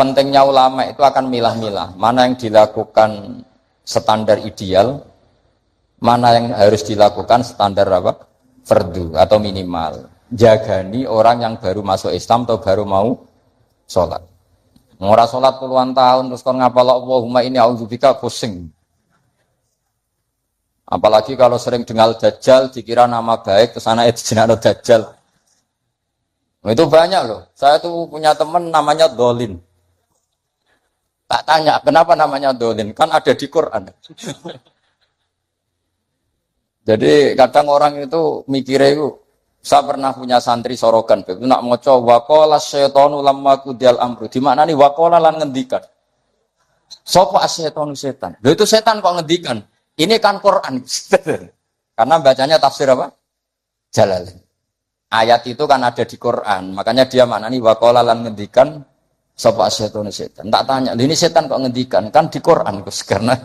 pentingnya ulama itu akan milah-milah mana yang dilakukan standar ideal, mana yang harus dilakukan standar apa? Fardu atau minimal. Jagani orang yang baru masuk Islam atau baru mau sholat. Ora sholat puluhan tahun terus kon ngapal Allahumma inni a'udzubika pusing. Apalagi kalau sering dengar Dajjal dikira nama baik terus anaknya dijenakno Dajjal. Itu banyak loh. Saya tuh punya teman namanya Dolin. Tak tanya kenapa namanya Dolin, kan ada di Quran. Jadi kadang orang itu mikirnya itu, saya pernah punya santri sorogan, itu nak moco waqala syaitanu lamma qudiyal amru. Di mana nih waqala lan ngendikan. Sapa asyaitanu setan? Lho itu setan kok ngendikan? Ini kan Quran. Karena bacanya tafsir apa? Jalalain. Ayat itu kan ada di Quran, makanya dia maknani waqala lan ngendikan sapa asyaitanu setan. Tak tanya, ini setan kok ngendikan? Kan di Quran, Gus. Karena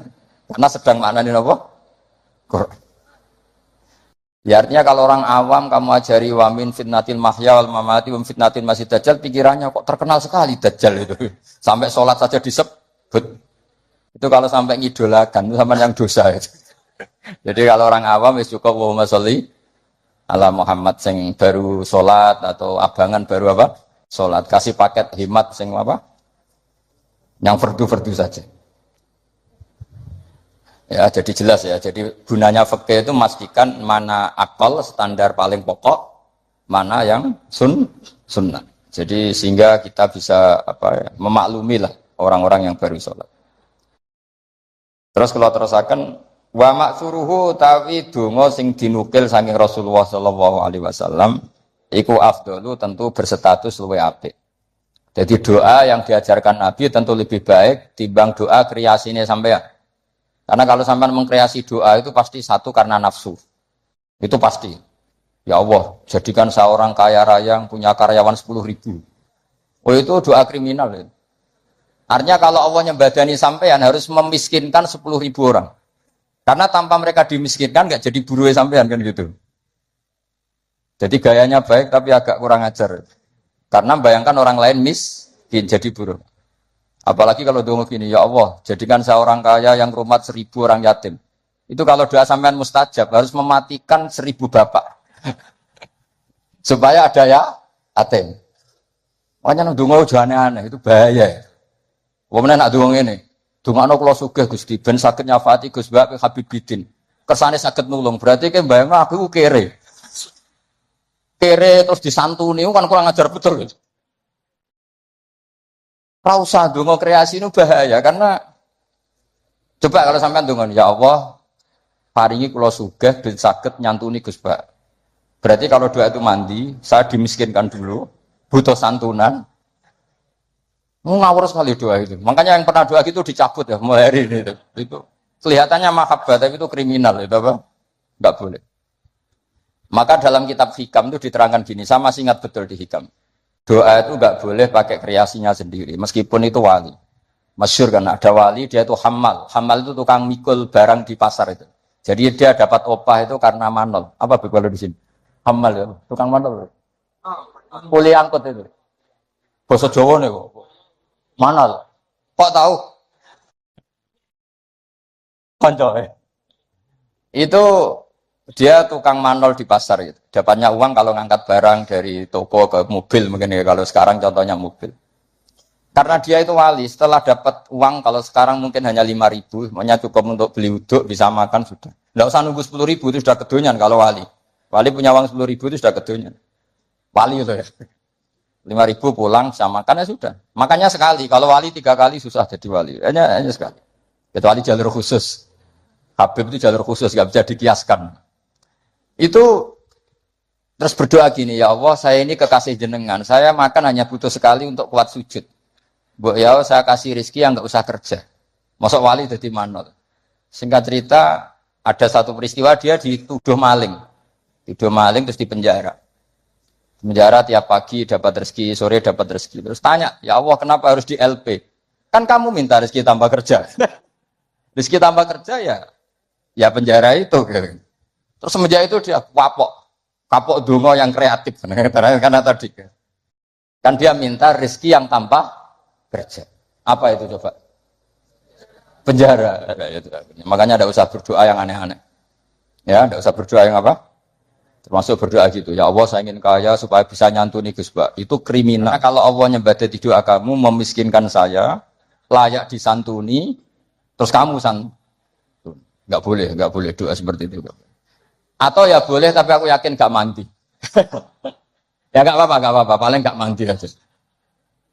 sedang maknani apa? Quran. Ya artinya kalau orang awam kamu ajari wamin fitnatil mahya wal mamati wa fitnatil masih dajjal, pikirannya kok terkenal sekali dajjal itu. Sampai sholat saja disebut. Itu kalau sampai ngidolakan, itu sama yang dosa itu. Jadi kalau orang awam wis cukup Allahumma sholli ala Muhammad sing baru sholat atau abangan baru apa? Sholat. Kasih paket himat sing apa? Yang fardu-fardu saja. Ya, jadi jelas ya. Jadi gunanya fikih itu memastikan mana akal standar paling pokok, mana yang sunnah. Jadi sehingga kita bisa memaklumi lah orang-orang yang baru sholat. Terus kalau terusakan wa maksuruhu tawi donga sing dinukil saking Rasulullah sallallahu alaihi wasallam iku afdalu tentu berstatus luwih apik. Jadi doa yang diajarkan Nabi tentu lebih baik timbang doa kreasine sampean. Karena kalau sampai mengkreasi doa itu pasti satu karena nafsu. Itu pasti. Ya Allah, jadikan seorang kaya raya yang punya karyawan 10.000. Oh itu doa kriminal. Ya. Artinya kalau Allah nyembadani sampean harus memiskinkan 10.000 orang. Karena tanpa mereka dimiskinkan nggak jadi buruh sampean kan gitu. Jadi gayanya baik tapi agak kurang ajar. Karena bayangkan orang lain miskin jadi buruh. Apalagi kalau doa gini, ya Allah, jadikan seorang kaya yang rumat 1.000 orang yatim. Itu kalau doa sampean mustajab, harus mematikan 1.000 bapak. Supaya ada ya, yatim. Makanya doa udah aneh-aneh, itu bahaya. Wong nak doa ini, doa kula sugih Gusti, ben saged nyafati Gus Mbak Habib Bidin. Kersane saged nulung, berarti kan bayang aku kere. Kere terus disantuni, kan kurang ajar betul. Rausa donga kreasi itu bahaya karena coba kalau sampean donga ya Allah paringi kula sugih ben saged nyantuni Gus Bak. Berarti kalau doa itu mandi, saya dimiskinkan dulu, butuh santunan. Ngawur sekali doa itu. Makanya yang pernah doa gitu dicabut ya mulai hari ini. Itu kelihatannya mahabbah tapi itu kriminal itu apa? Enggak boleh. Maka dalam kitab Hikam itu diterangkan gini, saya masih ingat betul di Hikam. Doa itu enggak boleh pakai kreasinya sendiri, meskipun itu wali. Masyhur kan ada wali dia itu hamal. Hamal itu tukang mikul barang di pasar itu. Jadi dia dapat opah itu karena manol. Apa kalau di sini? Hamal ya, tukang manol. Kuli angkut itu. Basa Jawa nih kok. Manol. Kok tahu? Koncoe. Itu dia tukang manol di pasar gitu. Dapatnya uang kalau ngangkat barang dari toko ke mobil mungkin ya, kalau sekarang contohnya mobil. Karena dia itu wali, setelah dapat uang kalau sekarang mungkin hanya 5.000, makanya cukup untuk beli uduk, bisa makan sudah. Enggak usah nunggu 10.000 itu sudah kedonyan kalau wali. Wali punya uang 10.000 itu sudah kedonyan. Wali itu ya. 5.000 pulang bisa makan ya sudah. Makanya sekali, kalau wali 3 kali susah jadi wali. Hanya sekali. Kecuali jalur khusus. Habib itu jalur khusus, nggak bisa dikiaskan. Itu terus berdoa gini, ya Allah saya ini kekasih jenengan, saya makan hanya butuh sekali untuk kuat sujud. Bu ya saya kasih rezeki yang nggak usah kerja. Masuk wali jadi manol. Singkat cerita ada satu peristiwa dia dituduh maling, terus di penjara. Di penjara tiap pagi dapat rezeki, sore dapat rezeki. Terus tanya, ya Allah kenapa harus di LP? Kan kamu minta rezeki tambah kerja. Rezeki tambah kerja ya penjara itu. Terus semenjak itu dia kapok donga yang kreatif karena tadi kan dia minta rezeki yang tanpa kerja. Apa itu coba? Penjara. Makanya tidak usah berdoa yang aneh-aneh. Ya, tidak usah berdoa yang apa? Termasuk berdoa gitu. Ya Allah, saya ingin kaya supaya bisa nyantuni Gus Ba. Itu kriminal. Karena kalau Allah nyebada di doa kamu memiskinkan saya, layak disantuni, terus kamu santun. Nggak boleh doa seperti itu. Atau ya boleh, tapi aku yakin nggak mandi. Ya nggak apa-apa. Paling nggak mandi aja.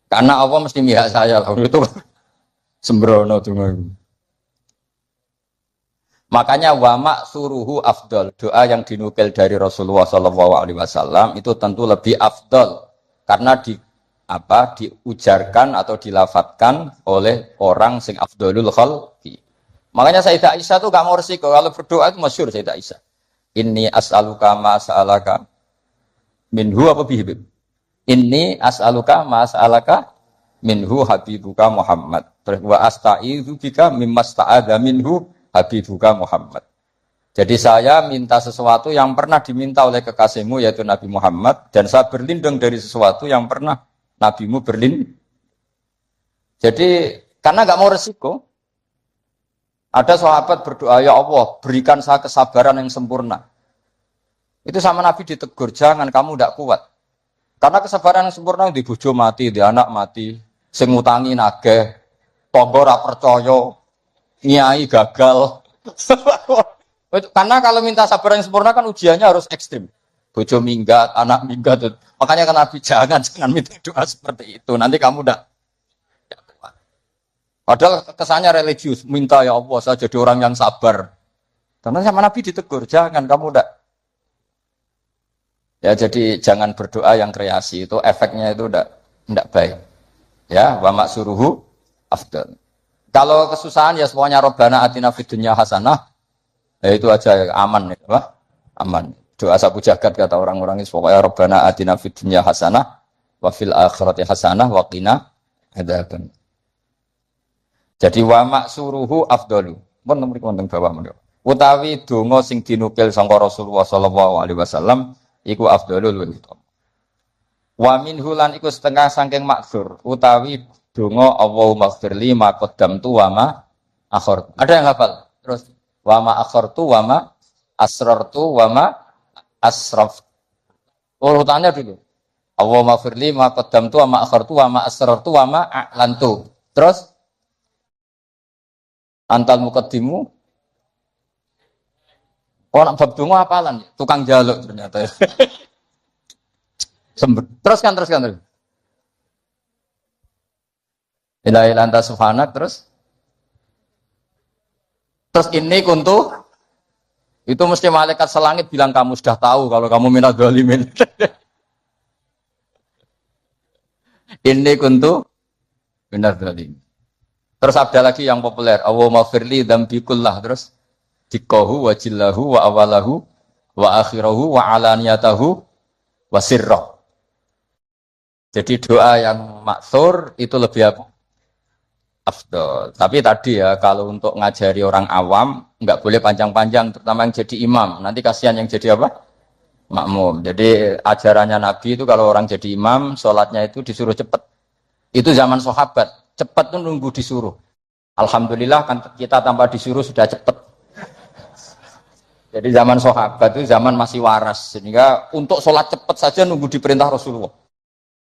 Karena Allah mesti mihak saya. Itu sembrono tuh. Makanya wama suruhu afdol, doa yang dinukil dari Rasulullah SAW itu tentu lebih afdol karena diujarkan atau dilafatkan oleh orang sing afdolul khalqi. Makanya Sayyidah Aisyah tuh gak mau resiko kalau berdoa itu masyhur Sayyidah Aisyah. Inni as'aluka ma sa'alaka minhu apa bihibib. Inni as'aluka ma sa'alaka minhu habibuka Muhammad. Wa asta'idzu bika mimma sta'adza minhu habibuka Muhammad. Jadi saya minta sesuatu yang pernah diminta oleh kekasihmu yaitu Nabi Muhammad dan saya berlindung dari sesuatu yang pernah nabimu berlindung. Jadi karena nggak mau resiko, ada sahabat berdoa, ya Allah berikan saya kesabaran yang sempurna. Itu sama Nabi ditegur, jangan kamu tidak kuat. Karena kesabaran yang sempurna di bojo mati, di anak mati, sing ngutangi nageh, tangga ora percaya. Nyai gagal. Karena kalau minta sabar yang sempurna kan ujiannya harus ekstrim. Bojo minggat, anak minggat. Makanya kan Nabi jangan minta doa seperti itu. Nanti kamu udah kuat. Padahal kesannya religius. Minta ya Allah saya jadi orang yang sabar. Karena sama Nabi ditegur. Jangan kamu udah. Ya jadi jangan berdoa yang kreasi. Itu efeknya itu udah baik. Ya wa maksuruhu afdal. Kalau kesusahan ya semuanya Rabbana atina fid dunya hasanah. Ya itu aja aman ya, Pak. Aman. Doa sapu jagat kata orang-orang itu pokoknya Rabbana atina fid dunya hasanah wa fil akhirati hasanah wa qina adzaban. Jadi wa maksuruhu afdalu. Pun mriki wonten bawah menika. Utawi donga sing dinukil sangka Rasulullah sallallahu alaihi wasallam iku afdalul wa wa minhu lan iku setengah saking maksur utawi donga Allahumma ighfirli ma qaddamtu wa ma akhartu. Ada yang hafal? Terus wa ma akhartu wa ma asrartu wa ma asraf. Urutannya dulu. Allahumma ighfirli ma qaddamtu wa ma akhartu wa ma asrartu wa ma a'lantu. Terus antal muqaddimu. Orang bab donga hafalan, tukang jaluk ternyata. Teruskan. Ilahi lanta subhanak terus ini kuntu itu mesti malaikat selangit bilang kamu sudah tahu kalau kamu minat zalimin. Ini kuntu minat zalimin. Terus ada lagi yang populer Allahumma firli dzambi kullah terus dikahu wa jillahu wa awalahu wa akhirahu wa alaniyatahu wa sirrah. Jadi doa yang maksur itu lebih apa? Afdol. Tapi tadi ya kalau untuk ngajari orang awam nggak boleh panjang-panjang, terutama yang jadi imam. Nanti kasihan yang jadi apa? Makmum. Jadi ajarannya Nabi itu kalau orang jadi imam, sholatnya itu disuruh cepat. Itu zaman sahabat. Cepat tuh nunggu disuruh. Alhamdulillah kan kita tanpa disuruh sudah cepat. Jadi zaman sahabat itu zaman masih waras. Sehingga untuk sholat cepat saja nunggu diperintah Rasulullah.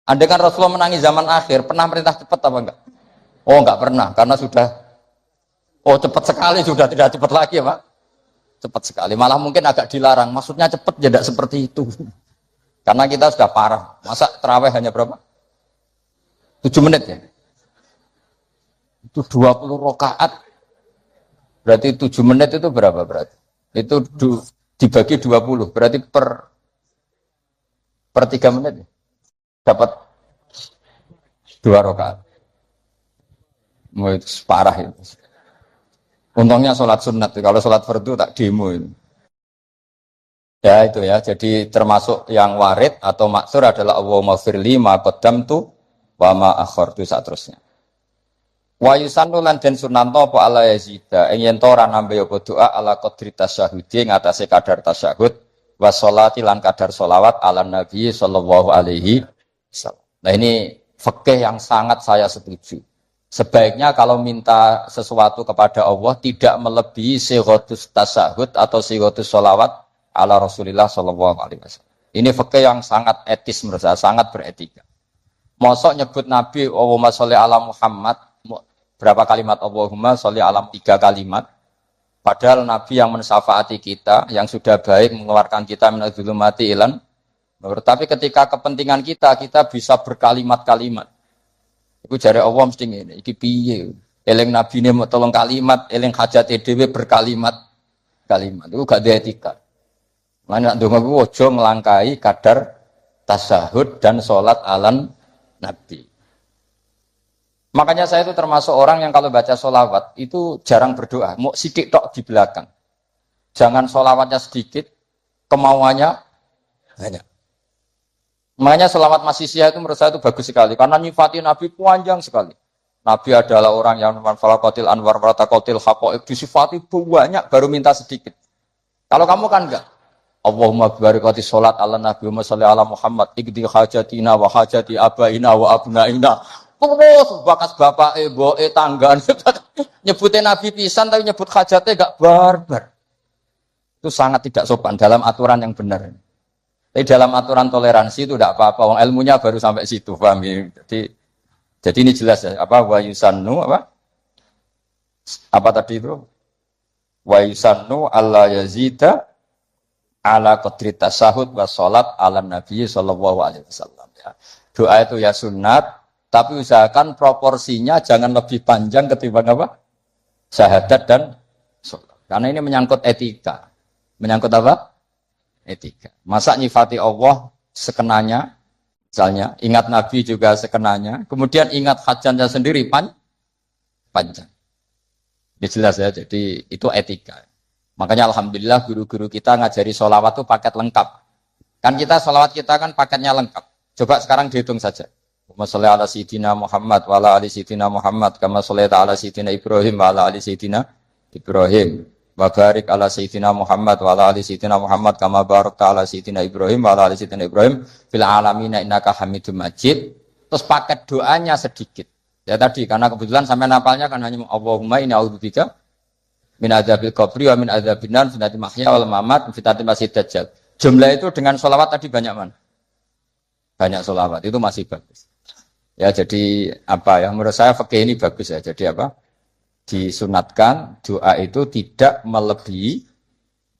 Andai kan Rasulullah menangi zaman akhir, pernah perintah cepat apa enggak? Oh enggak pernah, karena sudah cepat sekali, sudah tidak cepat lagi ya Pak. Cepat sekali, malah mungkin agak dilarang. Maksudnya cepat ya tidak seperti itu. Karena kita sudah parah. Masa terawih hanya berapa? 7 menit ya? Itu 20 rakaat. Berarti 7 menit itu berapa berarti? Itu dibagi 20, berarti per 3 menit ya? Dapat 2 rakaat. Itu parah itu. Untungnya sholat sunat, kalau sholat fardu tak demo itu. Ya itu ya, jadi termasuk yang warid atau maksur adalah Allahumma firli ma qaddamtu wa ma akhartu saterusnya. Wa yusannu lan den sunanto apa ala yazida, yen to ora nambe apa doa ala qadri tasyahudi ngatasé kadar tasyahud wa sholati lan kadar sholawat ala nabi sallallahu alaihi wasallam. Nah ini fikih yang sangat saya setuju. Sebaiknya kalau minta sesuatu kepada Allah tidak melebihi sighatus tasyahud atau sighatus sholawat ala Rasulillah sallallahu alaihi wasallam. Ini fikih yang sangat etis menurut saya, sangat beretika. Mosok nyebut Nabi Allahumma sholli ala Muhammad berapa kalimat Allahumma sholli ala 3 kalimat. Padahal Nabi yang mensyafaati kita, yang sudah baik mengeluarkan kita minadz dzulumati ilan nur. Tapi ketika kepentingan kita bisa berkalimat-kalimat. Iku jare Allah mesti ngene, iki piye? Eling nabine mau tolong kalimat, eling hajate dhewe berkalimat. Iku gak ada etika. Lan nek ndonga ku aja nglangkai kadar tasyahud dan salat alan Nabi. Makanya saya itu termasuk orang yang kalau baca sholawat itu jarang berdoa, mau sidik tok di belakang. Jangan sholawatnya sedikit, kemauannya banyak. Makanya sholawat Masisiyah itu menurut saya itu bagus sekali. Karena nyifati Nabi panjang sekali. Nabi adalah orang yang manfalakotil anwar waratakotil hakoib. Disifati banyak baru minta sedikit. Kalau kamu kan enggak. Allahumma barakati sholat ala Nabi Muhammad sallallahu ala Muhammad. Ikdi hajatina wa hajati abaina wa abnaina. Terus bakas bapak, boe, tanggaan. Nyebutin Nabi pisan tapi nyebut hajatnya enggak barbar. Itu sangat tidak sopan dalam aturan yang benar. Tapi dalam aturan toleransi itu tidak apa-apa. Wong ilmunya baru sampai situ, paham ya? Jadi ini jelas ya. Apa wa yusannu apa tadi itu? Wa yusannu alla yazida ala qadri tasyahud wa shalat ala nabi sallallahu alaihi wasallam. Ya. Doa itu ya sunat, tapi usahakan proporsinya jangan lebih panjang ketimbang apa? Syahadat dan shalat. Karena ini menyangkut etika. Menyangkut apa? Etika. Masa nyifati Allah sekenanya, misalnya ingat Nabi juga sekenanya, kemudian ingat hajatnya sendiri panjang. Ini jelas ya, jadi itu etika. Makanya alhamdulillah guru-guru kita ngajari sholawat itu paket lengkap. Kan kita sholawat kita kan paketnya lengkap. Coba sekarang dihitung saja. Allahumma sholli ala sayyidina Muhammad wa ala ali sayyidina Muhammad kama shallaita ala sayyidina Ibrahim wa ala ali sayyidina Ibrahim. Wa barik ala sayyidina Muhammad wa ala ali sayyidina Muhammad kama barakta ala sayyidina Ibrahim wa ala ali sayyidina Ibrahim fil alamin innaka Hamidum Majid. Terus paket doanya sedikit. Ya tadi karena kebetulan sampai napalnya kan hanya Allahumma inni a'udzubika min adzabil qabri wa min adzabin nar fitnatil mahya wal mamat fitnatil masiihid dajjal. Jumlah itu dengan sholawat tadi banyak mana? Banyak sholawat itu masih bagus. Ya jadi apa ya menurut saya fikih ini bagus ya. Jadi apa? Disunatkan doa itu tidak melebihi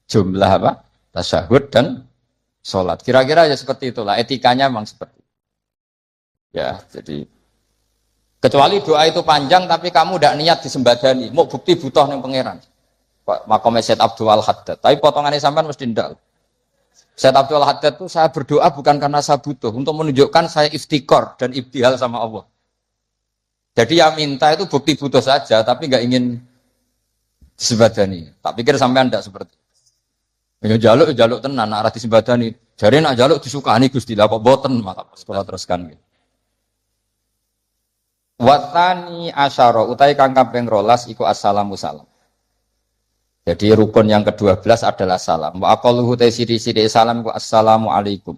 jumlah apa? Tasyahud dan sholat. Kira-kira ya seperti itulah. Etikanya memang seperti itu. Ya, jadi kecuali doa itu panjang tapi kamu tidak niat disembadani. Mau bukti butuh ning pangeran. Makom Syed Abdul Haddad. Tapi potongannya sampean mesti ndak. Syed Abdul Haddad itu saya berdoa bukan karena saya butuh. Untuk menunjukkan saya iftikor dan ibtihal sama Allah. Jadi yang minta itu bukti butuh saja, tapi nggak ingin disembadani. Tak pikir sampean tidak seperti itu. Jaluk tenan, arah disembadani. Jari nak jaluk disukani Gusti lah kok boten, maka sekolah teruskan. Watani asyara utai kang kaping 12 iku assalamu salam. Jadi rukun yang ke-12 adalah salam. Wa aqalluhu ta sithik-sithik salam ku assalamu alaikum.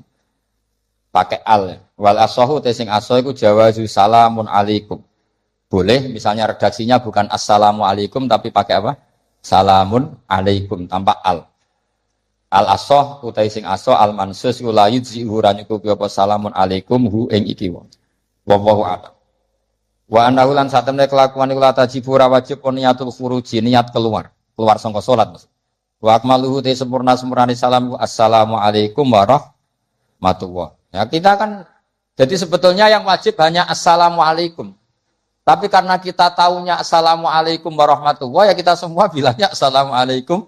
Pakai al. Wal asahu ta sing asa iku jawazu salamun alaikum. Boleh, misalnya redaksinya bukan assalamualaikum tapi pakai apa? Salamun alaikum tanpa al. Al asoh utai sing asoh al mansus ulayid zihuran iku apa salamun alaikum hu ing iki wa. Wallahu a'lam. Wa annahu lan satemene kelakuan iku la tajibu ora wajib niatul khuruji niat keluar sangka salat. Wa akmaluhu te sempurna-sempurnane salam assalamu alaikum warahmatullah. Ya kita kan jadi sebetulnya yang wajib hanya assalamu alaikum. Tapi karena kita taunya assalamualaikum warahmatullahi ya kita semua bilangnya assalamualaikum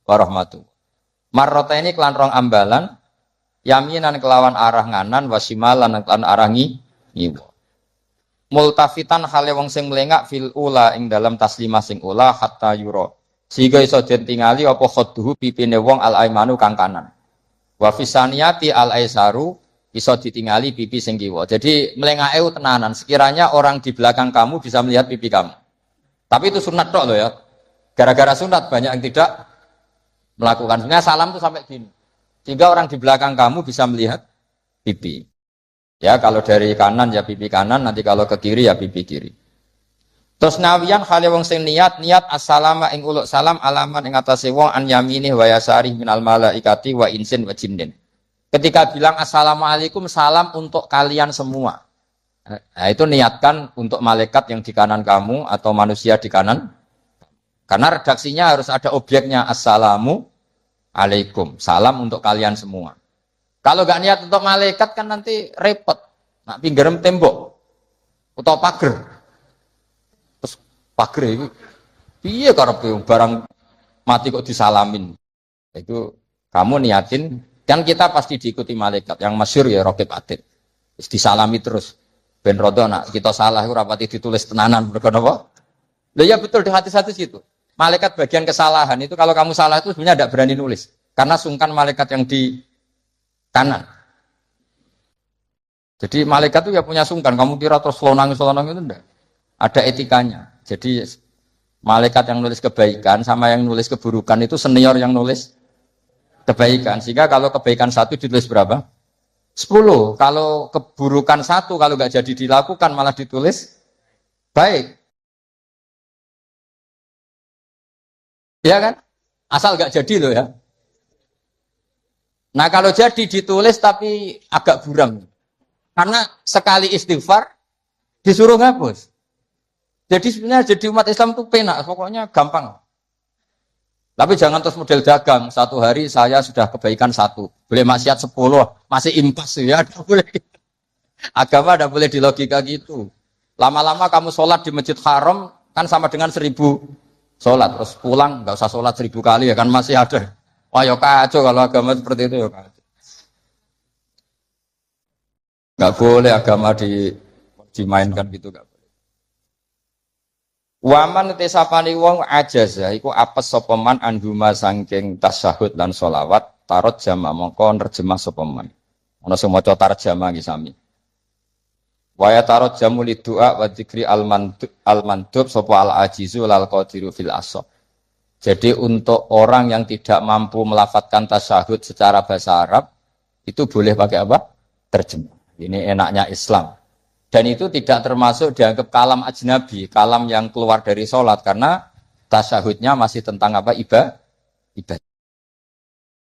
warahmatullahi. Marrota ini kelan rong ambalan, yaminan kelawan arah nganan, wasimalan kelan arah ngiwa. Multafitan hale wong sing melengak fil ula ing dalam taslimah sing ula hatta yura. Sehingga iso den tingali apa khadduhu pipine wong al aimanu kang kanan. Wa fisaniyati al aisaru iso ditingali pipi sing kiwa. Jadi melengake tenanan. Sekiranya orang di belakang kamu bisa melihat pipi kamu. Tapi itu sunat tok loh ya. Gara-gara sunat banyak yang tidak melakukan. Sebenarnya salam itu sampai gini. Sehingga orang di belakang kamu bisa melihat pipi. Ya kalau dari kanan ya pipi kanan, nanti kalau ke kiri ya pipi kiri. Terus nawiyan khale wong sing niat assalamu ing uluk salam alaman ing atase wong an yamini wa yasari minal malaikati wa insin wa jinnin. Ketika bilang assalamualaikum salam untuk kalian semua. Nah, itu niatkan untuk malaikat yang di kanan kamu atau manusia di kanan. Karena redaksinya harus ada objeknya assalamu alaikum. Salam untuk kalian semua. Kalau gak niat untuk malaikat kan nanti repot. Nak pinggiran tembok atau pagar. Terus pagar itu piye karepe barang mati kok disalamin. Itu kamu niatin kan kita pasti diikuti malaikat. Yang masyhur ya Raqib Atid. Disalami terus. Ben rodo nak kita salah itu rapati ditulis tenanan. Mergo napa? Lah ya betul di hati-hati situ. Malaikat bagian kesalahan itu kalau kamu salah itu sebenarnya tidak berani nulis. Karena sungkan malaikat yang di kanan. Jadi malaikat itu ya punya sungkan. Kamu kira terus selonang itu enggak. Ada etikanya. Jadi malaikat yang nulis kebaikan sama yang nulis keburukan itu senior yang nulis kebaikan. Sehingga kalau kebaikan satu ditulis berapa? 10. Kalau keburukan satu kalau nggak jadi dilakukan malah ditulis baik. Ya kan? Asal nggak jadi loh ya. Nah kalau jadi ditulis tapi agak buram. Karena sekali istighfar disuruh ngapus. Jadi sebenarnya jadi umat Islam itu penak, pokoknya gampang. Tapi jangan terus model dagang. Satu hari saya sudah kebaikan 1. Boleh maksiat 10. Masih impas ya. Boleh. Agama tidak boleh dilogika gitu. Lama-lama kamu sholat di masjid haram kan sama dengan 1000 sholat. Terus pulang nggak usah sholat 1000 kali ya kan masih ada. Wah ya kacau kalau agama seperti itu ya kacau. Nggak boleh agama dimainkan gitu nggak boleh. Waman tesapani wong ajaza iku apes sapa man anduma saking tasyahud lan sholawat tarot jama mongko nerjemah sapa man. Ana sing maca tarjamah iki sami. Wa tarot jamu lidua wa dzikri al-mandub sapa al-ajizu lal qadiru fil asab. Jadi untuk orang yang tidak mampu melafadzkan tasyahud secara bahasa Arab itu boleh pakai apa? Terjemah. Ini enaknya Islam. Dan itu tidak termasuk dianggap kalam ajnabi, kalam yang keluar dari sholat. Karena tasyahudnya masih tentang apa? Ibadah.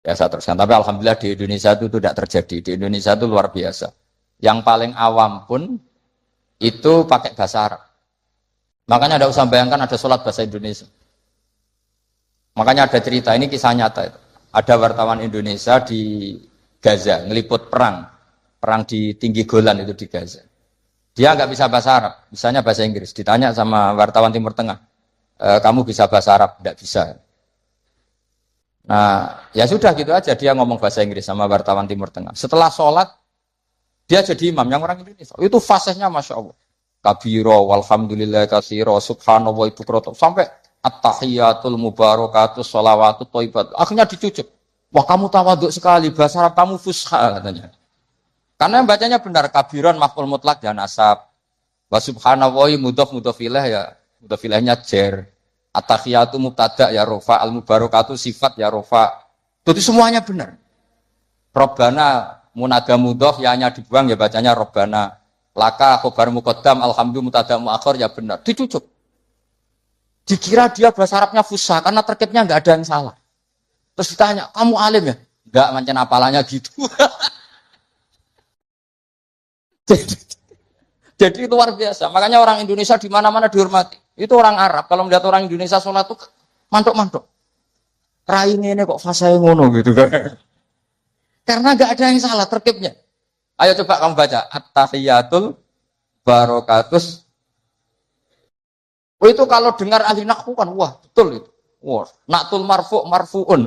Ya saya teruskan. Tapi alhamdulillah di Indonesia itu tidak terjadi. Di Indonesia itu luar biasa. Yang paling awam pun itu pakai bahasa Arab. Makanya tidak usah bayangkan ada sholat bahasa Indonesia. Makanya ada cerita, ini kisah nyata itu. Ada wartawan Indonesia di Gaza, ngeliput perang di tinggi Golan itu di Gaza. Dia nggak bisa bahasa Arab, misalnya bahasa Inggris. Ditanya sama wartawan Timur Tengah, kamu bisa bahasa Arab? Tidak bisa. Nah, ya sudah gitu aja dia ngomong bahasa Inggris sama wartawan Timur Tengah. Setelah sholat, dia jadi imam yang orang Indonesia. Itu fasihnya Masya Allah. Kabiro, walhamdulillah kasiro, subhanallah ibu kroto. Sampai at-tahiyatul mubarakatus sholawatut thayyibat. Akhirnya dicucuk. Wah kamu tawaduk sekali, bahasa Arab kamu fusha katanya. Karena bacanya benar, kabiron maf'ul mutlak ya nasab. Wa subhanallahi mudhof mudhofilah ya mudhofilahnya jer. At-tahiyatu mubtada ya rofa, al-mubarakatu sifat ya rofa. Itu semuanya benar. Robbana munada mudhof ya hanya dibuang ya bacanya robbana. Laka khobar muqaddam alhamdulillah mubtada muakhir ya benar. Dicucuk. Dikira dia bahasa Arabnya fusha karena terkitnya enggak ada yang salah. Terus ditanya, "Kamu alim ya?" Enggak, mancen apalanya gitu. Jadi luar biasa. Makanya orang Indonesia di mana-mana dihormati. Itu orang Arab. Kalau melihat orang Indonesia sholat tuh mantuk-mantuk. Raine ini kok fasih ngono gitu kan. Karena nggak ada yang salah terkipnya. Ayo coba kamu baca at-tahiyatul barakatus. Oh itu kalau dengar ahli nahwu kan wah betul itu. Wah, naktul marfu'un.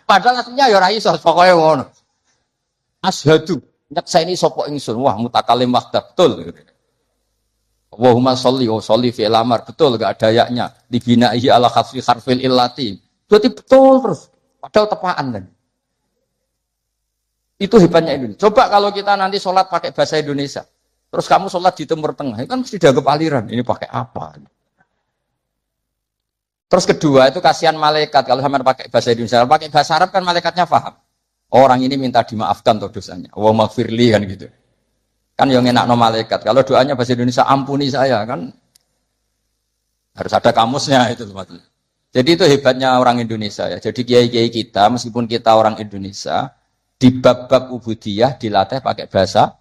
Padahal aslinya ya ra iso pokoke ngono. Asyhadu nyakseni sapa ingsun wah mutakalim wahda betul. Allahumma sholli wa sholli fi al-amr betul enggak ada yaknya dibinahi ala khaffi harfil illati. Berarti betul terus. Padahal tepaan kan. Itu hebatnya Indonesia. Coba kalau kita nanti sholat pakai bahasa Indonesia. Terus kamu sholat di Timur Tengah, itu kan mesti dianggap aliran. Ini pakai apa? Terus kedua itu kasihan malaikat kalau sama pakai bahasa Indonesia. Kalau pakai bahasa Arab kan malaikatnya paham. Orang ini minta dimaafkan tuh dosanya. Wa maghfirli kan gitu. Kan yang enak no malaikat. Kalau doanya bahasa Indonesia ampuni saya kan harus ada kamusnya itu maksudnya. Jadi itu hebatnya orang Indonesia ya. Jadi kiai-kiai kita meskipun kita orang Indonesia di bab-bab ubudiyah dilatih pakai bahasa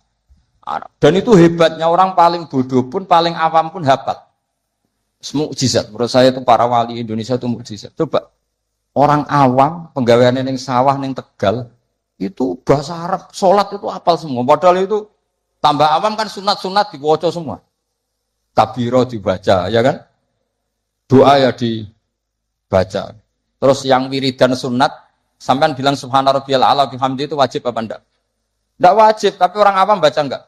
Arab. Dan itu hebatnya orang paling bodoh pun paling awam pun hafal. Mukjizat. Menurut saya itu para wali Indonesia itu mukjizat. Coba orang awam penggaweane ning sawah ning Tegal itu bahasa Arab, sholat itu hafal semua. Padahal itu tambah awam kan sunat-sunat dibaca semua. Kabiro dibaca, ya kan? Doa ya dibaca. Terus yang wiridan sunat, sampean bilang subhana rabbiyal a'la bihamdi itu wajib apa enggak? Enggak wajib, tapi orang awam baca enggak?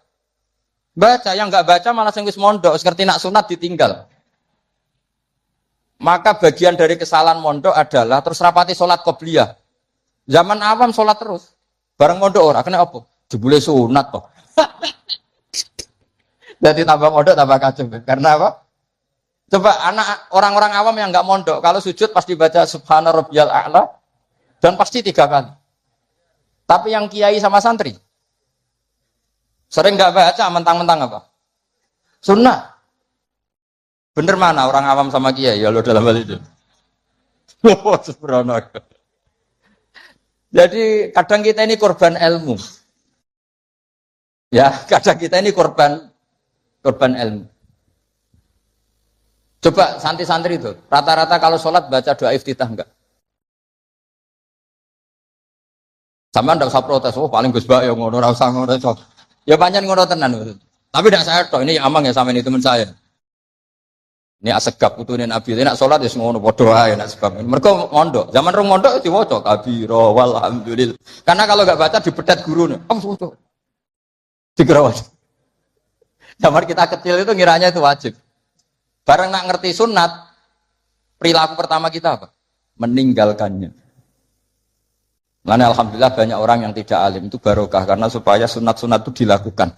Baca, yang enggak baca malah sing wis mondok, ngerti nak sunat ditinggal. Maka bagian dari kesalahan mondok adalah terus rapati sholat qobliyah. Zaman awam sholat terus. Bareng mondok ora kena apa? Jebule sunat toh. Jadi tambah mondok tambah kacau. Karena apa? Coba anak orang-orang awam yang enggak mondok kalau sujud pasti baca subhana rabbiyal a'la dan pasti 3 kali. Tapi yang kiai sama santri sering enggak baca mentang-mentang apa? Sunnah. Bener mana orang awam sama kiai ya lo dalam hal itu. Jadi kadang kita ini korban ilmu. Ya, kadang kita ini korban ilmu. Coba santri-santri itu, rata-rata kalau sholat baca doa iftitah enggak? Sama ndak usah protes, oh paling Gus Bak ya ngono ora usah ngono. Ya pancen ngono tenan. Tapi ndak saya tok, ini amang ya sama ini teman saya. Ini asegap putune Nabi, nek sholat wis ngono padha ae nek sebab. Mergo mondok, zaman rong mondok diwaca kabira walhamdulillah. Karena kalau enggak baca dibedet gurune. Waca. Dikira wajib. Zaman kita kecil itu ngiranya itu wajib. Bareng nak ngerti sunat, perilaku pertama kita apa? Meninggalkannya. Makanya alhamdulillah banyak orang yang tidak alim itu barokah karena supaya sunat-sunat itu dilakukan.